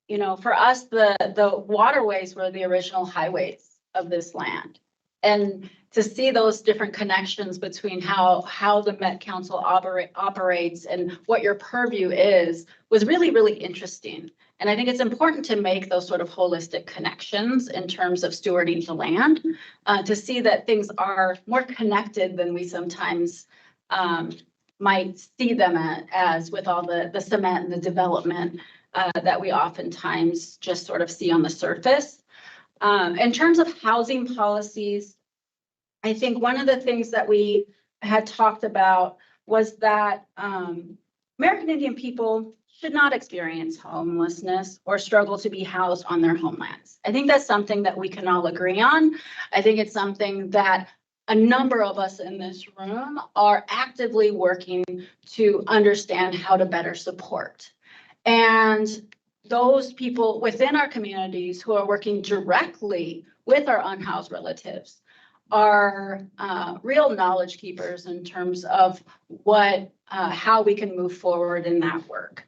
you know, for us, the waterways were the original highways of this land. And to see those different connections between how the Met Council operates and what your purview is was really, really interesting. And I think it's important to make those sort of holistic connections in terms of stewarding the land, to see that things are more connected than we sometimes might see them as with all the cement and the development that we oftentimes just sort of see on the surface. In terms of housing policies, I think one of the things that we had talked about was that American Indian people should not experience homelessness or struggle to be housed on their homelands. I think that's something that we can all agree on. I think it's something that a number of us in this room are actively working to understand how to better support. And those people within our communities who are working directly with our unhoused relatives are real knowledge keepers in terms of how we can move forward in that work.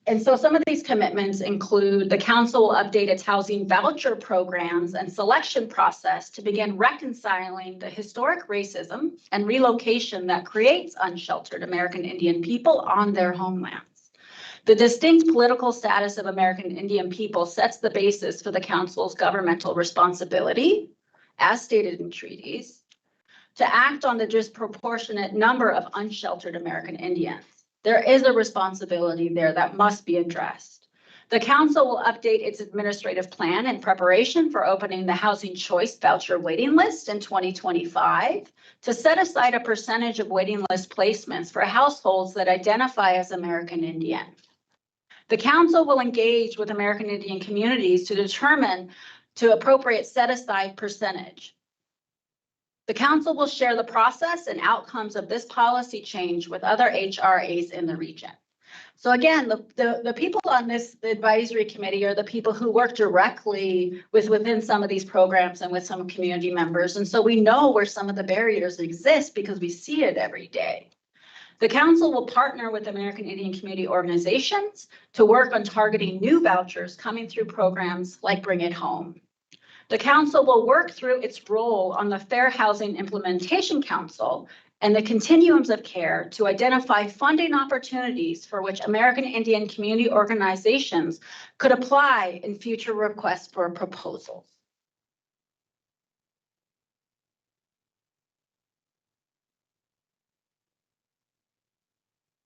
And so some of these commitments include the council will update its housing voucher programs and selection process to begin reconciling the historic racism and relocation that creates unsheltered American Indian people on their homelands. The distinct political status of American Indian people sets the basis for the council's governmental responsibility, as stated in treaties, to act on the disproportionate number of unsheltered American Indians. There is a responsibility there that must be addressed. The council will update its administrative plan in preparation for opening the Housing Choice Voucher waiting list in 2025 to set aside a percentage of waiting list placements for households that identify as American Indian. The council will engage with American Indian communities to determine to appropriate set-aside percentage. The council will share the process and outcomes of this policy change with other HRAs in the region. So again, the people on this advisory committee are the people who work directly within some of these programs and with some community members. And so we know where some of the barriers exist because we see it every day. The council will partner with American Indian community organizations to work on targeting new vouchers coming through programs like Bring It Home. The council will work through its role on the Fair Housing Implementation Council and the continuums of care to identify funding opportunities for which American Indian community organizations could apply in future requests for proposals.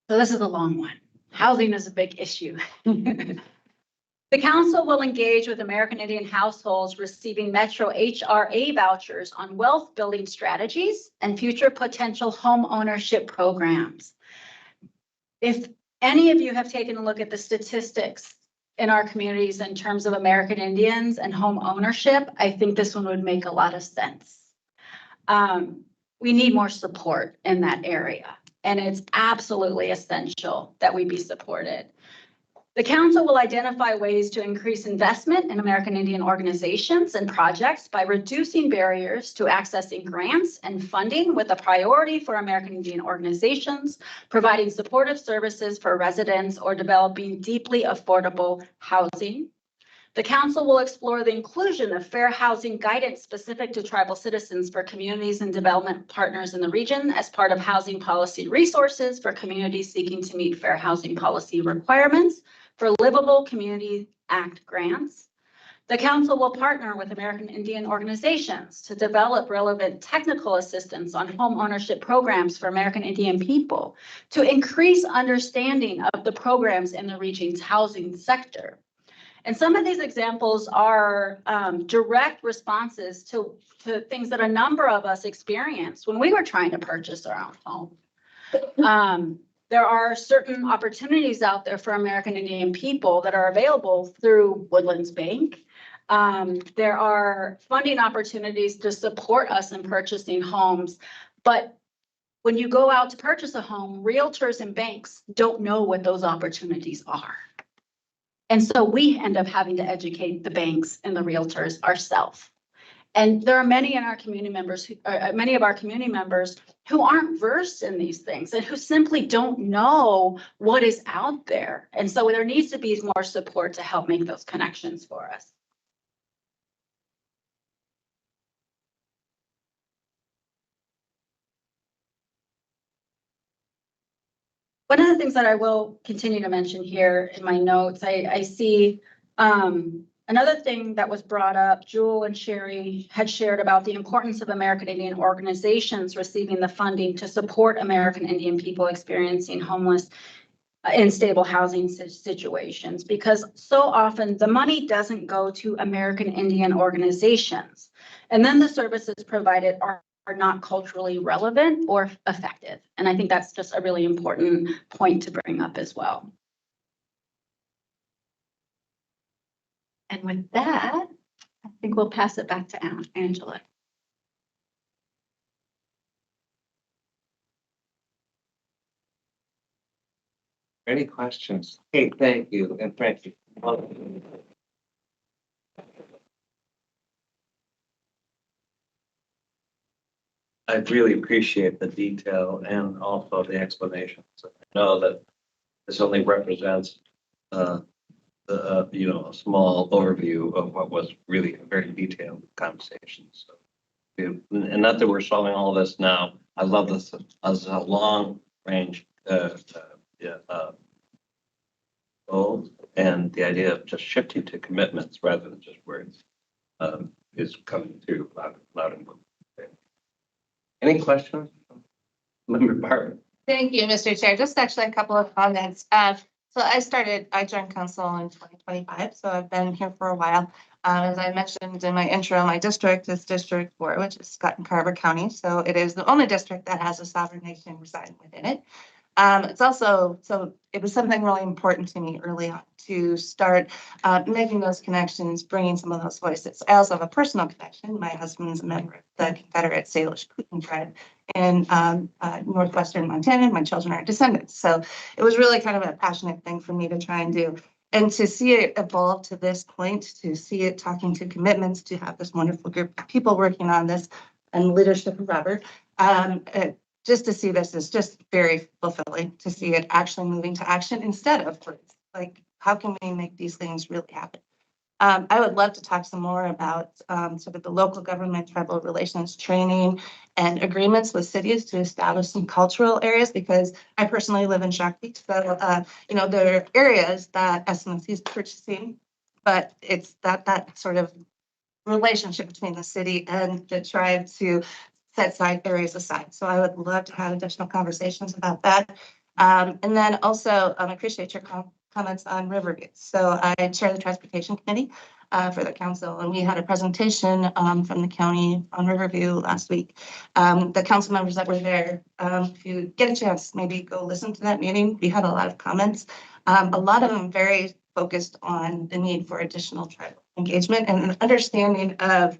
So this is a long one. Housing is a big issue. The council will engage with American Indian households receiving Metro HRA vouchers on wealth building strategies and future potential home ownership programs. If any of you have taken a look at the statistics in our communities in terms of American Indians and home ownership, I think this one would make a lot of sense. We need more support in that area, and it's absolutely essential that we be supported. The council will identify ways to increase investment in American Indian organizations and projects by reducing barriers to accessing grants and funding with a priority for American Indian organizations, providing supportive services for residents, or developing deeply affordable housing. The council will explore the inclusion of fair housing guidance specific to tribal citizens for communities and development partners in the region as part of housing policy resources for communities seeking to meet fair housing policy requirements for Livable Community Act grants. The council will partner with American Indian organizations to develop relevant technical assistance on home ownership programs for American Indian people to increase understanding of the programs in the region's housing sector. And some of these examples are direct responses to things that a number of us experienced when we were trying to purchase our own home. There are certain opportunities out there for American Indian people that are available through Woodlands Bank. There are funding opportunities to support us in purchasing homes. But when you go out to purchase a home, realtors and banks don't know what those opportunities are. And so we end up having to educate the banks and the realtors ourselves. And there are many in our community members, many of our community members who aren't versed in these things and who simply don't know what is out there. And so there needs to be more support to help make those connections for us. One of the things that I will continue to mention here in my notes, I see another thing that was brought up, Jewel and Sherry had shared about the importance of American Indian organizations receiving the funding to support American Indian people experiencing homeless in stable housing situations, because so often the money doesn't go to American Indian organizations. And then the services provided are not culturally relevant or effective. And I think that's just a really important point to bring up as well. And with that, I think we'll pass it back to Angela. Any questions? Hey, thank you, and thank you. I really appreciate the detail and also the explanations. I know that this only represents a small overview of what was really a very detailed conversation. So, and not that we're solving all this now. I love this as a long range goals, and the idea of just shifting to commitments rather than just words is coming through loud and clear. Any questions? Member Barton. Thank you, Mr. Chair. Just actually a couple of comments. So I joined council in 2025, so I've been here for a while. As I mentioned in my intro, my district is District 4, which is Scott and Carver County. So it is the only district that has a sovereign nation residing within it. It's also, so it was something really important to me early on to start making those connections, bringing some of those voices. I also have a personal connection. My husband's a member of the Confederate Salish Kootenai tribe in northwestern Montana. My children are descendants. So it was really kind of a passionate thing for me to try and do. And to see it evolve to this point, to see it talking to commitments, to have this wonderful group of people working on this and leadership of Robert, just to see this is just very fulfilling to see it actually moving to action instead of words. Like, how can we make these things really happen? I would love to talk some more about sort of the local government tribal relations training and agreements with cities to establish some cultural areas, because I personally live in Shakti. So, there are areas that SMC is purchasing, but it's that sort of relationship between the city and the tribe to set side areas aside. So I would love to have additional conversations about that. And then also, I appreciate your comments on Riverview. So I chair the transportation committee for the council, and we had a presentation from the county on Riverview last week. The council members that were there, if you get a chance, maybe go listen to that meeting. We had a lot of comments, a lot of them very focused on the need for additional tribal engagement and an understanding of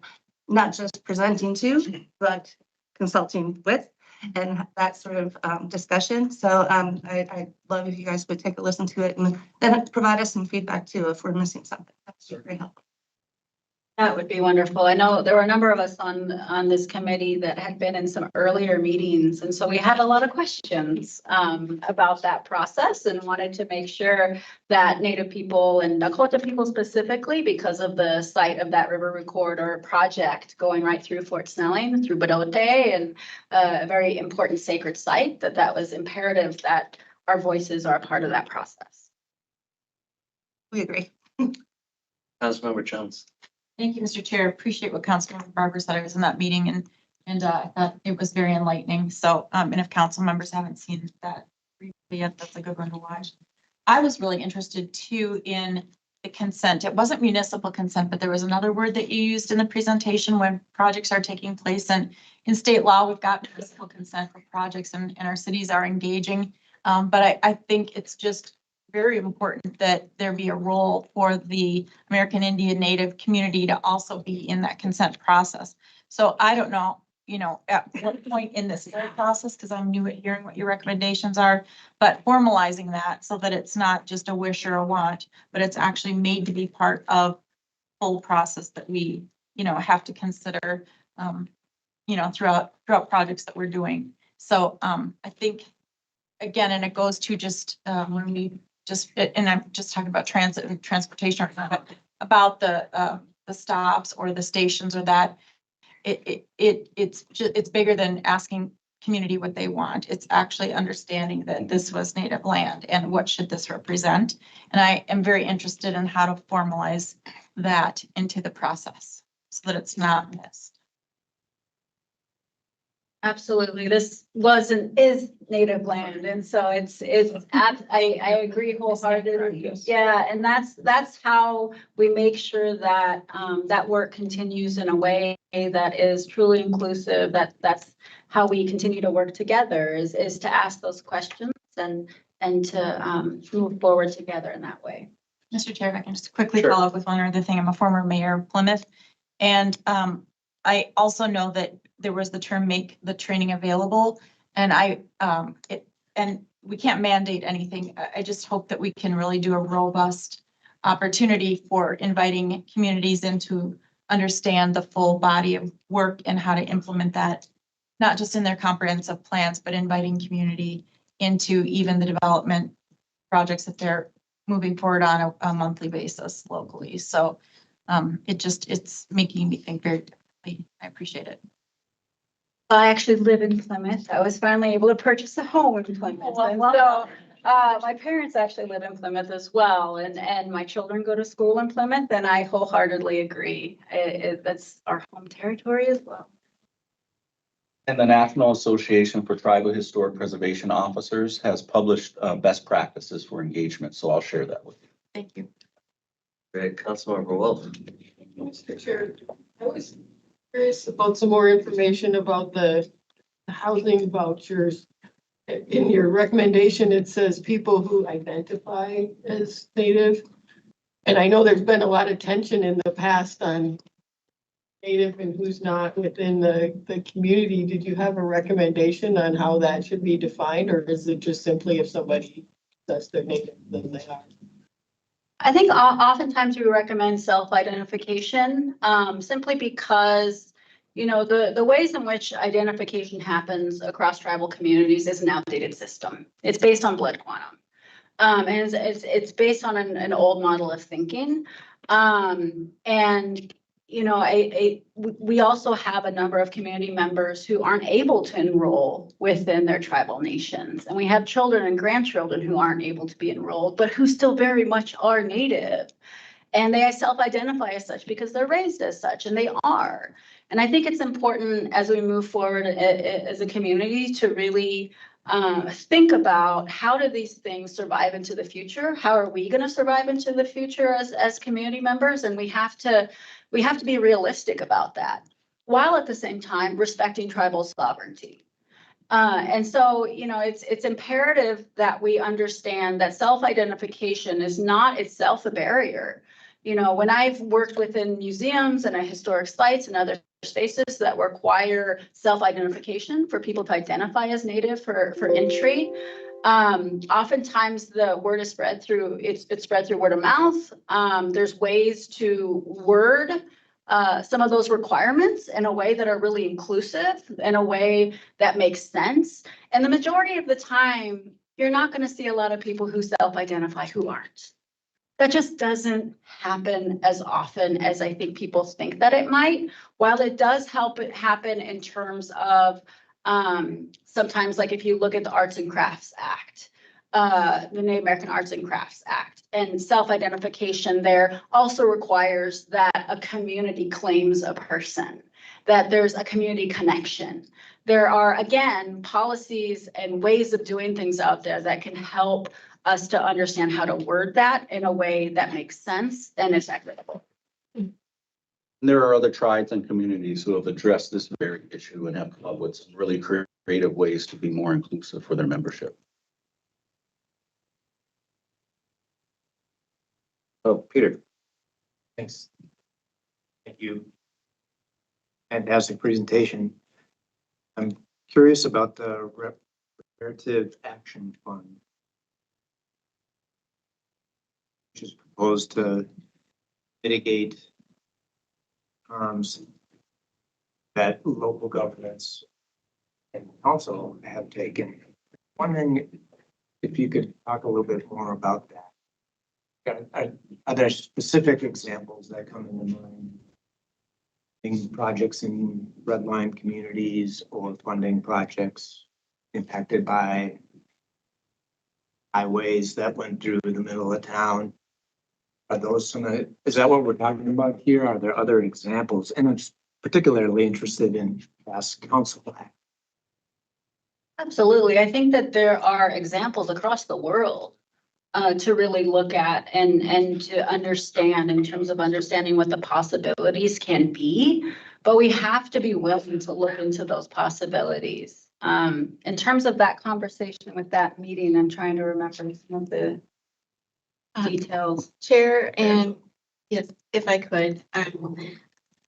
not just presenting to, but consulting with, and that sort of discussion. So I'd love if you guys would take a listen to it and then provide us some feedback too if we're missing something. That's very helpful. That would be wonderful. I know there were a number of us on this committee that had been in some earlier meetings. And so we had a lot of questions about that process and wanted to make sure that Native people and Dakota people specifically, because of the site of that river corridor project going right through Fort Snelling, through Badote, and a very important sacred site, that was imperative that our voices are a part of that process. We agree. Councilmember Jones. Thank you, Mr. Chair. Appreciate what Councilmember Barber said. I was in that meeting and I thought it was very enlightening. So, and if council members haven't seen that yet, that's a good one to watch. I was really interested too in the consent. It wasn't municipal consent, but there was another word that you used in the presentation when projects are taking place. And in state law, we've got municipal consent for projects and our cities are engaging. But I think it's just very important that there be a role for the American Indian Native community to also be in that consent process. So I don't know, at what point in this process, because I'm new at hearing what your recommendations are, but formalizing that so that it's not just a wish or a want, but it's actually made to be part of full process that we, have to consider, throughout projects that we're doing. So I think, again, and it goes to just when we and I'm just talking about transit and transportation, but about the stops or the stations or that, it's bigger than asking community what they want. It's actually understanding that this was Native land and what should this represent. And I am very interested in how to formalize that into the process so that it's not missed. Absolutely. This is Native land. And so I agree wholeheartedly. Yeah. And that's how we make sure that that work continues in a way that is truly inclusive. That's how we continue to work together is to ask those questions and to move forward together in that way. Mr. Chair, if I can just quickly Sure. follow up with one other thing. I'm a former mayor of Plymouth. And I also know that there was the term make the training available. And and we can't mandate anything. I just hope that we can really do a robust opportunity for inviting communities in to understand the full body of work and how to implement that, not just in their comprehensive plans, but inviting community into even the development projects that they're moving forward on a monthly basis locally. So it's making me think very differently. I appreciate it. I actually live in Plymouth. I was finally able to purchase a home in Plymouth. And so my parents actually live in Plymouth as well, and my children go to school in Plymouth, and I wholeheartedly agree. That's our home territory as well. And the National Association for Tribal Historic Preservation Officers has published best practices for engagement, so I'll share that with you. Thank you. Great, Councilmember Wolf. Mr. Chair, I was curious about some more information about the housing vouchers. In your recommendation, it says people who identify as Native. And I know there's been a lot of tension in the past on Native and who's not within the community. Did you have a recommendation on how that should be defined, or is it just simply if somebody says they're Native, then they are? I think oftentimes we recommend self-identification, simply because, you know, the ways in which identification happens across tribal communities is an outdated system. It's based on blood quantum. And it's based on an old model of thinking. And, you know, we also have a number of community members who aren't able to enroll within their tribal nations. And we have children and grandchildren who aren't able to be enrolled, but who still very much are Native. And they self-identify as such because they're raised as such, and they are. And I think it's important as we move forward as a community to really think about how do these things survive into the future? How are we going to survive into the future as community members? And we have to be realistic about that, while at the same time respecting tribal sovereignty. And so, you know, it's imperative that we understand that self-identification is not itself a barrier. You know, when I've worked within museums and historic sites and other spaces that require self-identification for people to identify as Native for entry, oftentimes the word is spread through, it's spread through word of mouth. There's ways to word some of those requirements in a way that are really inclusive, in a way that makes sense. And the majority of the time, you're not going to see a lot of people who self-identify who aren't. That just doesn't happen as often as I think people think that it might. While it does help it happen in terms of sometimes, like if you look at the Arts and Crafts Act, the Native American Arts and Crafts Act, and self-identification there also requires that a community claims a person, that there's a community connection. There are, again, policies and ways of doing things out there that can help us to understand how to word that in a way that makes sense and is equitable. There are other tribes and communities who have addressed this very issue and have come up with some really creative ways to be more inclusive for their membership. Oh, Peter. Thanks. Thank you. Fantastic presentation. I'm curious about the Reparative Action Fund, which is proposed to mitigate harms that local governments and council have taken. Wondering if you could talk a little bit more about that. Are there specific examples that come into mind? Projects in redline communities or funding projects impacted by highways that went through the middle of town? Are those some of, is that what we're talking about here? Are there other examples? And I'm particularly interested in past council act. Absolutely. I think that there are examples across the world to really look at and to understand in terms of understanding what the possibilities can be. But we have to be willing to look into those possibilities. In terms of that conversation with that meeting, I'm trying to remember some of the details. Chair, and yes, if I could,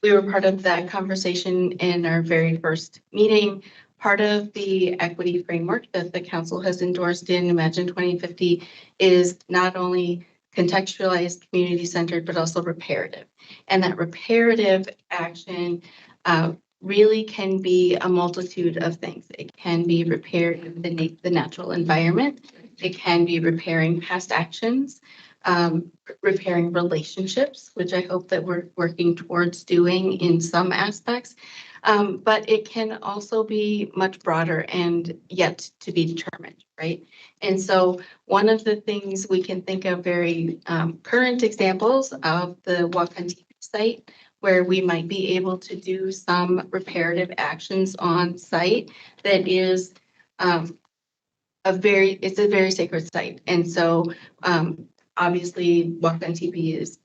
we were part of that conversation in our very first meeting. Part of the equity framework that the council has endorsed in Imagine 2050 is not only contextualized, community-centered, but also reparative. And that reparative action really can be a multitude of things. It can be repairing the natural environment. It can be repairing past actions, repairing relationships, which I hope that we're working towards doing in some aspects. But it can also be much broader and yet to be determined, right? And so one of the things we can think of very current examples of the Walk on TV site, where we might be able to do some reparative actions on site that is it's a very sacred site. And so obviously Walk on TV is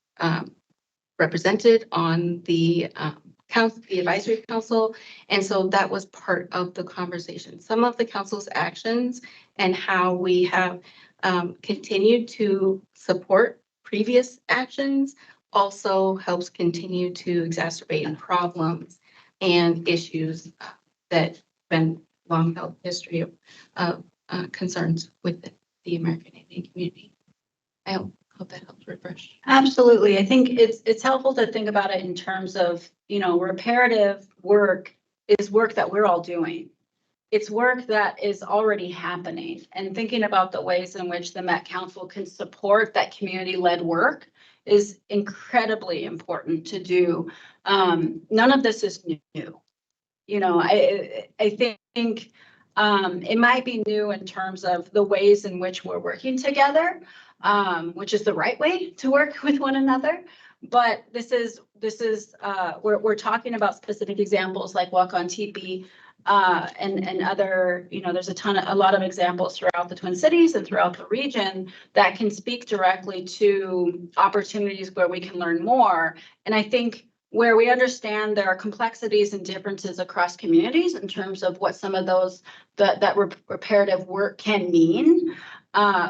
represented on the council, the advisory council. And so that was part of the conversation. Some of the council's actions and how we have continued to support previous actions also helps continue to exacerbate problems and issues that been long held history of concerns with the American Indian community. I hope that helps refresh. Absolutely. I think it's helpful to think about it in terms of, reparative work is work that we're all doing. It's work that is already happening, and thinking about the ways in which the Met Council can support that community-led work is incredibly important to do. None of this is new. I think it might be new in terms of the ways in which we're working together, which is the right way to work with one another. But we're talking about specific examples like Walk on TP and other, there's a lot of examples throughout the Twin Cities and throughout the region that can speak directly to opportunities where we can learn more. And I think where we understand there are complexities and differences across communities in terms of what some of those, that reparative work can mean,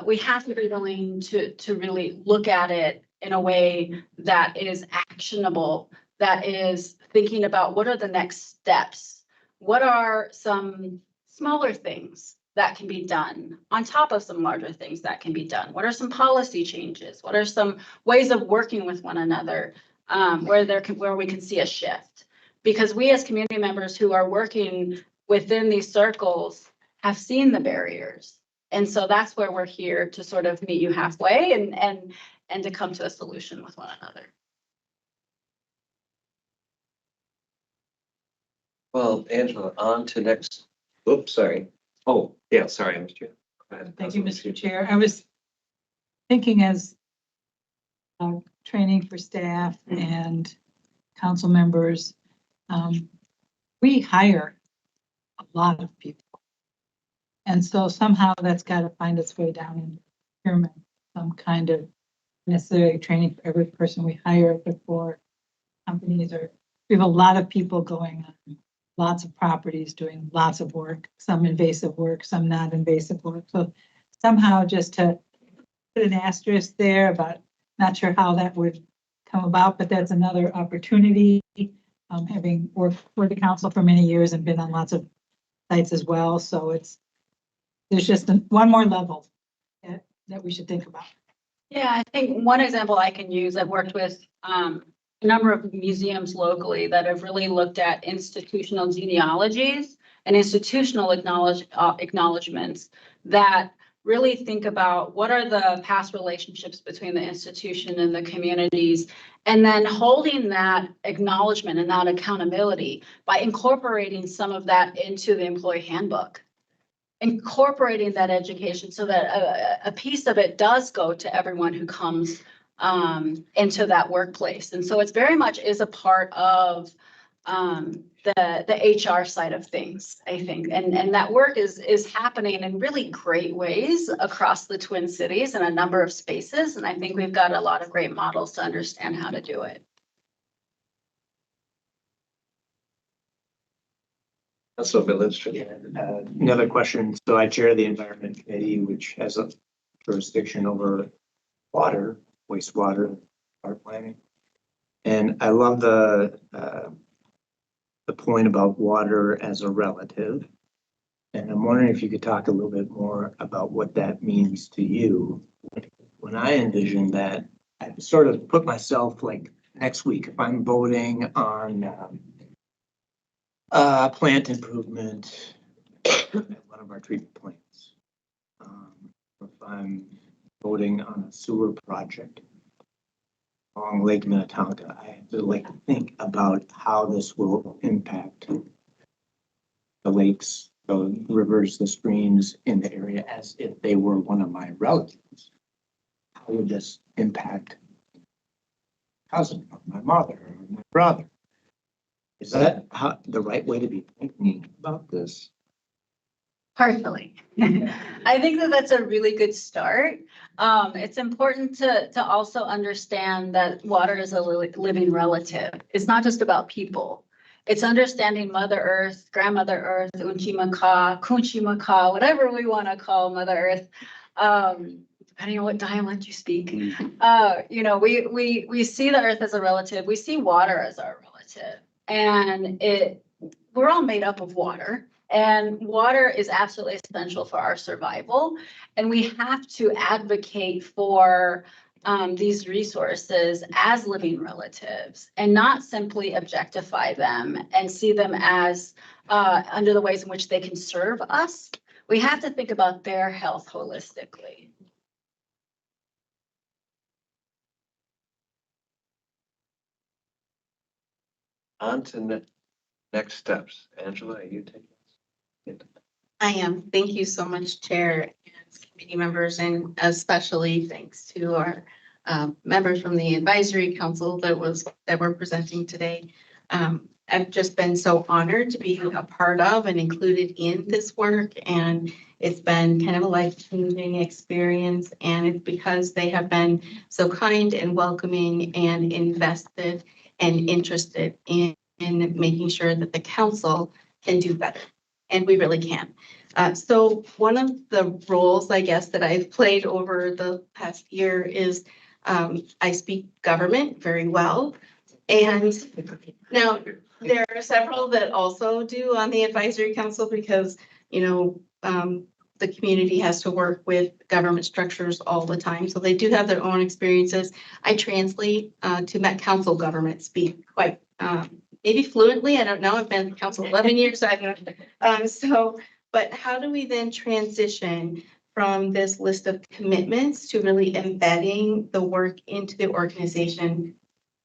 we have to be willing to really look at it in a way that is actionable, that is thinking about what are the next steps? What are some smaller things that can be done on top of some larger things that can be done? What are some policy changes? What are some ways of working with one another where we can see a shift? Because we as community members who are working within these circles have seen the barriers. And so that's where we're here to sort of meet you halfway and to come to a solution with one another. Well, Angela, on to next, oops, sorry. Oh, yeah, sorry, Mr. Chair. Go ahead. Thank you, Mr. Chair. I was thinking as training for staff and council members, we hire a lot of people. And so somehow that's got to find its way down in procurement, some kind of necessary training for every person we hire before companies are, we have a lot of people going on lots of properties, doing lots of work, some invasive work, some not invasive work. So somehow just to put an asterisk there about, not sure how that would come about, but that's another opportunity. Having worked for the council for many years and been on lots of sites as well. So there's just one more level that we should think about. Yeah, I think one example I can use, I've worked with a number of museums locally that have really looked at institutional genealogies and institutional acknowledgements that really think about what are the past relationships between the institution and the communities, and then holding that acknowledgement and that accountability by incorporating some of that into the employee handbook. Incorporating that education so that a piece of it does go to everyone who comes into that workplace. And so it's very much is a part of the HR side of things, I think. And that work is happening in really great ways across the Twin Cities in a number of spaces. And I think we've got a lot of great models to understand how to do it. So Another question. So I chair the Environment Committee, which has a jurisdiction over water, wastewater, our planning. And I love the point about water as a relative. And I'm wondering if you could talk a little bit more about what that means to you. When I envision that, I sort of put myself like next week, if I'm voting on plant improvement at one of our treatment plants. If I'm voting on a sewer project along Lake Minnetonka, I have to like think about how this will impact the lakes, the rivers, the streams in the area as if they were one of my relatives. How would this impact cousin, or my mother, or my brother? Is that the right way to be thinking about this? Partially. I think that that's a really good start. It's important to also understand that water is a living relative. It's not just about people. It's understanding Mother Earth, Grandmother Earth, Unchimaka, Kunchimaka, whatever we want to call Mother Earth. Depending on what dialect you speak. You know, we see the earth as a relative. We see water as our relative. And we're all made up of water. And water is absolutely essential for our survival. And we have to advocate for these resources as living relatives and not simply objectify them and see them as under the ways in which they can serve us. We have to think about their health holistically. On to next steps. Angela, are you taking this? I am. Thank you so much, Chair and committee members, and especially thanks to our members from the advisory council that we're presenting today. I've just been so honored to be a part of and included in this work, and it's been kind of a life-changing experience, and it's because they have been so kind and welcoming and invested and interested in making sure that the council can do better, and we really can. So one of the roles, I guess, that I've played over the past year is I speak government very well. And now there are several that also do on the advisory council because, you know, the community has to work with government structures all the time. So they do have their own experiences. I translate to Met Council government speak quite maybe fluently. I don't know. I've been in council 11 years. So I don't know. But how do we then transition from this list of commitments to really embedding the work into the organization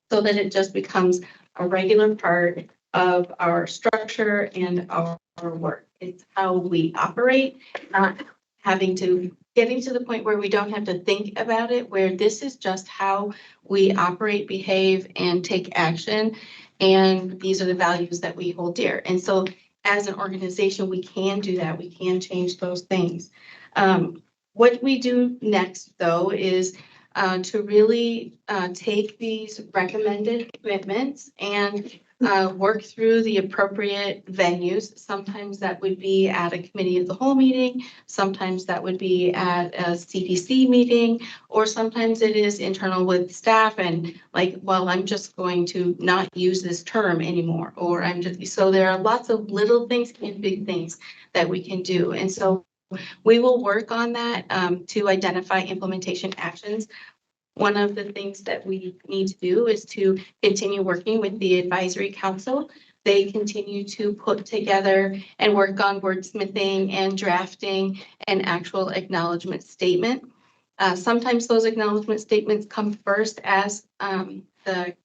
so that it just becomes a regular part of our structure and our work? It's how we operate, not getting to the point where we don't have to think about it, where this is just how we operate, behave, and take action. And these are the values that we hold dear. And so as an organization, we can do that. We can change those things. What we do next, though, is to really take these recommended commitments and work through the appropriate venues. Sometimes that would be at a committee of the whole meeting. Sometimes that would be at a CPC meeting, or sometimes it is internal with staff and like, well, I'm just going to not use this term anymore, or so there are lots of little things and big things that we can do. And so we will work on that to identify implementation actions. One of the things that we need to do is to continue working with the advisory council. They continue to put together and work on wordsmithing and drafting an actual acknowledgement statement. Sometimes those acknowledgement statements come first, as the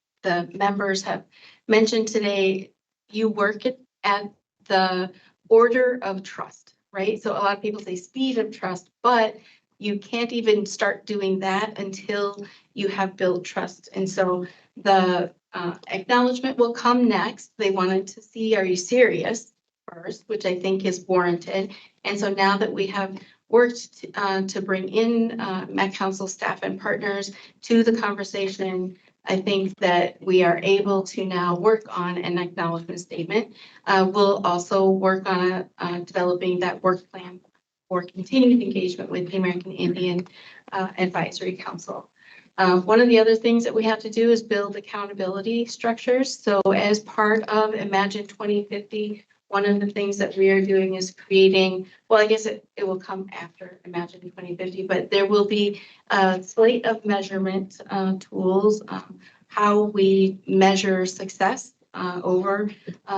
members have mentioned today. You work at the order of trust, right? So a lot of people say speed of trust, but you can't even start doing that until you have built trust. And so the acknowledgement will come next. They wanted to see, are you serious first, which I think is warranted. And so now that we have worked to bring in Met Council staff and partners to the conversation, I think that we are able to now work on an acknowledgement statement. We'll also work on developing that work plan for continued engagement with the American Indian Advisory Council. One of the other things that we have to do is build accountability structures. So as part of Imagine 2050, one of the things that we are doing is creating, well, I guess it will come after Imagine 2050, but there will be a slate of measurement tools, how we measure success over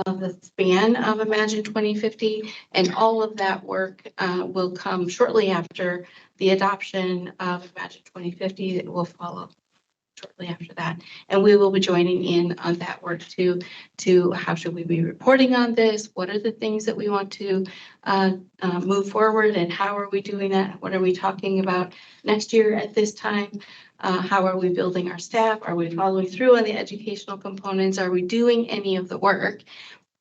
the span of Imagine 2050. And all of that work will come shortly after the adoption of Imagine 2050. It will follow shortly after that. And we will be joining in on that work too, to how should we be reporting on this? What are the things that we want to move forward, and how are we doing that? What are we talking about next year at this time? How are we building our staff? Are we following through on the educational components? Are we doing any of the work?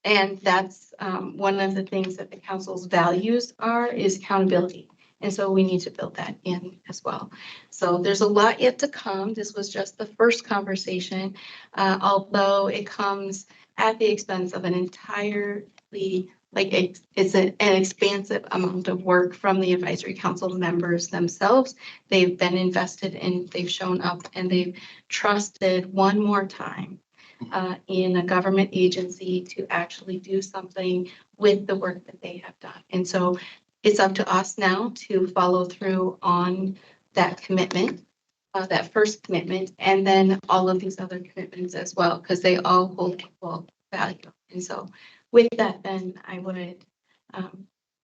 And that's one of the things that the council's values is accountability. And so we need to build that in as well. So there's a lot yet to come. This was just the first conversation, although it comes at the expense of an entirely, it's an expansive amount of work from the advisory council members themselves. They've been invested in, they've shown up, and they've trusted one more time in a government agency to actually do something with the work that they have done. And so it's up to us now to follow through on that commitment, that first commitment, and then all of these other commitments as well, because they all hold equal value. And so with that, then I would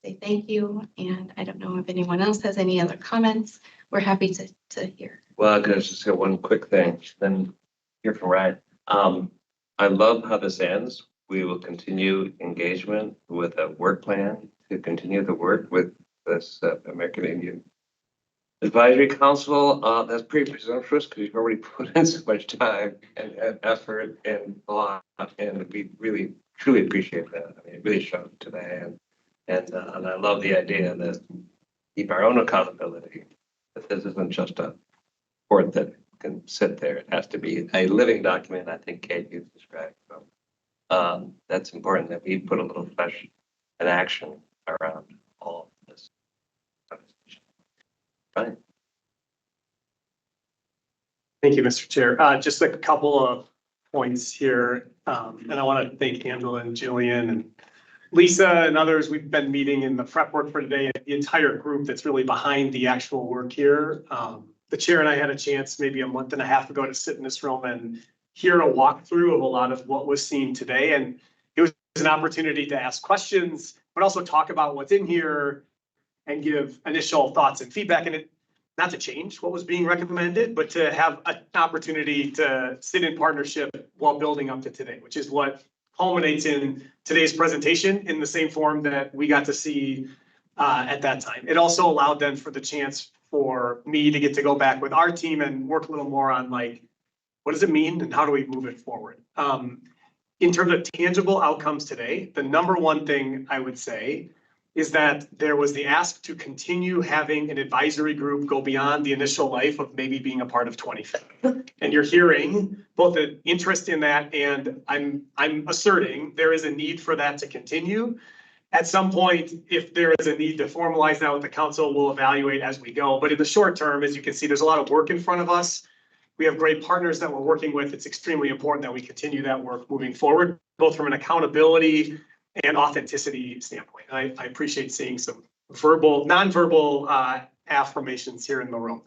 say thank you. And I don't know if anyone else has any other comments. We're happy to hear. Well, I'm gonna just say one quick thing, then hear from Ryan. I love how this ends. We will continue engagement with a work plan to continue the work with this American Indian Advisory Council. That's pretty presumptuous because you've already put in so much time and effort and thought, and we really truly appreciate that. I mean, it really showed today, and I love the idea that keep our own accountability. That this isn't just a report that can sit there. It has to be a living document. I think Kate, you described. So, that's important that we put a little flesh and action around all of this. Fine. Thank you, Mr. Chair. Just a couple of points here. And I want to thank Angela and Jillian and Lisa and others. We've been meeting in the prep work for today, the entire group that's really behind the actual work here. The chair and I had a chance maybe a month and a half ago to sit in this room and hear a walkthrough of a lot of what was seen today. And it was an opportunity to ask questions, but also talk about what's in here and give initial thoughts and feedback. And it, not to change what was being recommended, but to have an opportunity to sit in partnership while building up to today, which is what culminates in today's presentation in the same form that we got to see at that time. It also allowed then for the chance for me to get to go back with our team and work a little more on like, what does it mean and how do we move it forward? In terms of tangible outcomes today, the number one thing I would say is that there was the ask to continue having an advisory group go beyond the initial life of maybe being a part of 2050. And you're hearing both an interest in that, and I'm asserting there is a need for that to continue. At some point, if there is a need to formalize that with the council, we'll evaluate as we go. But in the short term, as you can see, there's a lot of work in front of us. We have great partners that we're working with. It's extremely important that we continue that work moving forward, both from an accountability and authenticity standpoint. I appreciate seeing some nonverbal affirmations here in the room.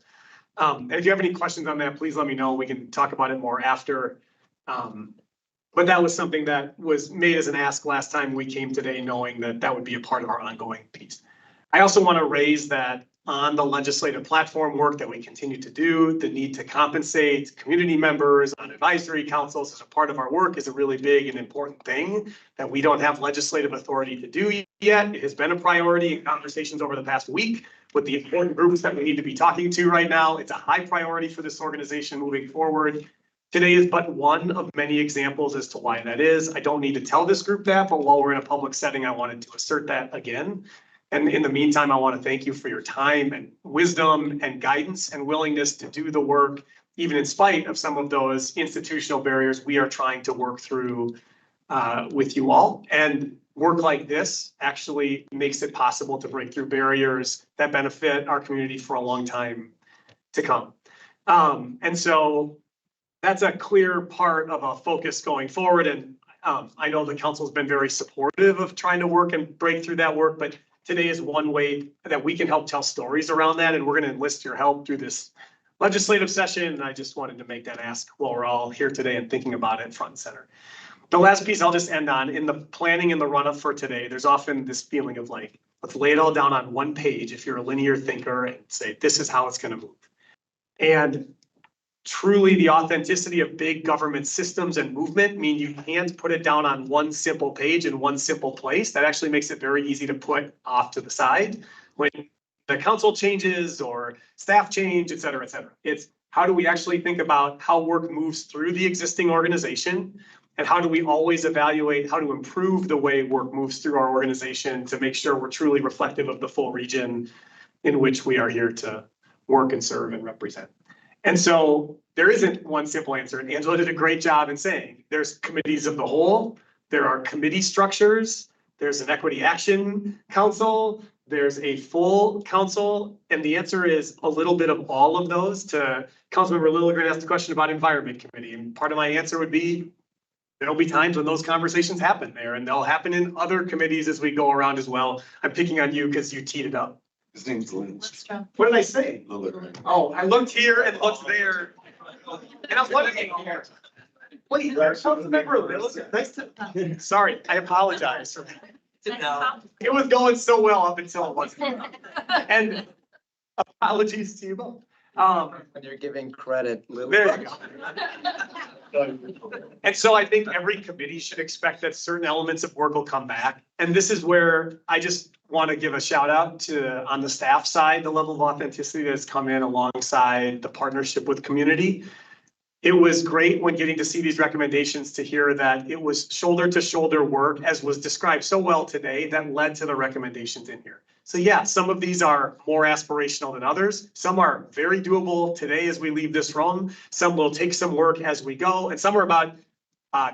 And if you have any questions on that, please let me know. We can talk about it more after. But that was something that was made as an ask last time we came today, knowing that that would be a part of our ongoing piece. I also want to raise that on the legislative platform work that we continue to do, the need to compensate community members on advisory councils as a part of our work is a really big and important thing that we don't have legislative authority to do yet. It has been a priority in conversations over the past week with the important groups that we need to be talking to right now. It's a high priority for this organization moving forward. Today is but one of many examples as to why that is. I don't need to tell this group that, but while we're in a public setting, I wanted to assert that again. And in the meantime, I want to thank you for your time and wisdom and guidance and willingness to do the work, even in spite of some of those institutional barriers we are trying to work through with you all. And work like this actually makes it possible to break through barriers that benefit our community for a long time to come. And so that's a clear part of a focus going forward. And I know the council's been very supportive of trying to work and break through that work, but today is one way that we can help tell stories around that. And we're going to enlist your help through this legislative session. And I just wanted to make that ask while we're all here today and thinking about it front and center. The last piece I'll just end on, in the planning and the run up for today, there's often this feeling of like, let's lay it all down on one page if you're a linear thinker and say, this is how it's going to move. And truly the authenticity of big government systems and movement mean you can't put it down on one simple page in one simple place. That actually makes it very easy to put off to the side when the council changes or staff change, et cetera, et cetera. It's how do we actually think about how work moves through the existing organization, and how do we always evaluate how to improve the way work moves through our organization to make sure we're truly reflective of the full region in which we are here to work and serve and represent. And so there isn't one simple answer. And Angela did a great job in saying there's committees of the whole, there are committee structures, there's an equity action council, there's a full council. And the answer is a little bit of all of those. To Councilmember Lilligren asked a question about environment committee. And part of my answer would be, there'll be times when those conversations happen there, and they'll happen in other committees as we go around as well. I'm picking on you because you teed it up. His name's Lynch. What did I say? Lilligren. Oh, I looked here and looked there. And I'm wondering, wait, Councilmember Lilligren, nice to, sorry, I apologize. It was going so well up until it wasn't. And apologies to you both. When you're giving credit. There you go. And so I think every committee should expect that certain elements of work will come back. And this is where I just want to give a shout out to, on the staff side, the level of authenticity that's come in alongside the partnership with community. It was great when getting to see these recommendations to hear that it was shoulder to shoulder work, as was described so well today, that led to the recommendations in here. So yeah, some of these are more aspirational than others. Some are very doable today as we leave this room. Some will take some work as we go. And some are about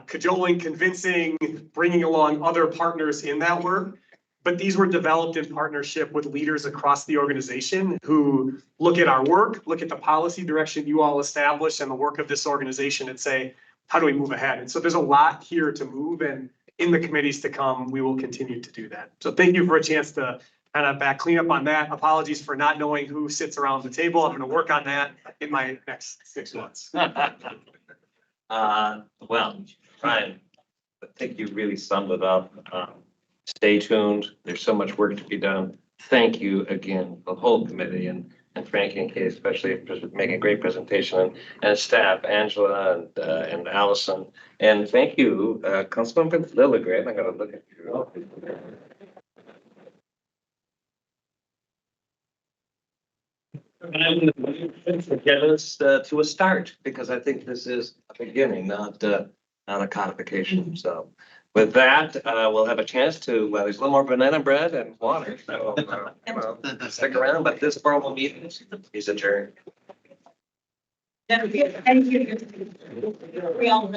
cajoling, convincing, bringing along other partners in that work. But these were developed in partnership with leaders across the organization who look at our work, look at the policy direction you all establish and the work of this organization and say, how do we move ahead? And so there's a lot here to move, and in the committees to come, we will continue to do that. So thank you for a chance to kind of clean up on that. Apologies for not knowing who sits around the table. I'm going to work on that in my next 6 months. Well, Ryan, I think you really summed it up. Stay tuned. There's so much work to be done. Thank you again, the whole committee, and Frankie and Kate, especially for making a great presentation, and staff, Angela and Allison. And thank you, Councilmember Lilligren. I got to look at you. And get us to a start, because I think this is a beginning, not a codification. So with that, we'll have a chance to, there's a little more banana bread and water. So stick around, but this formal meeting is adjourned. Thank you. We all.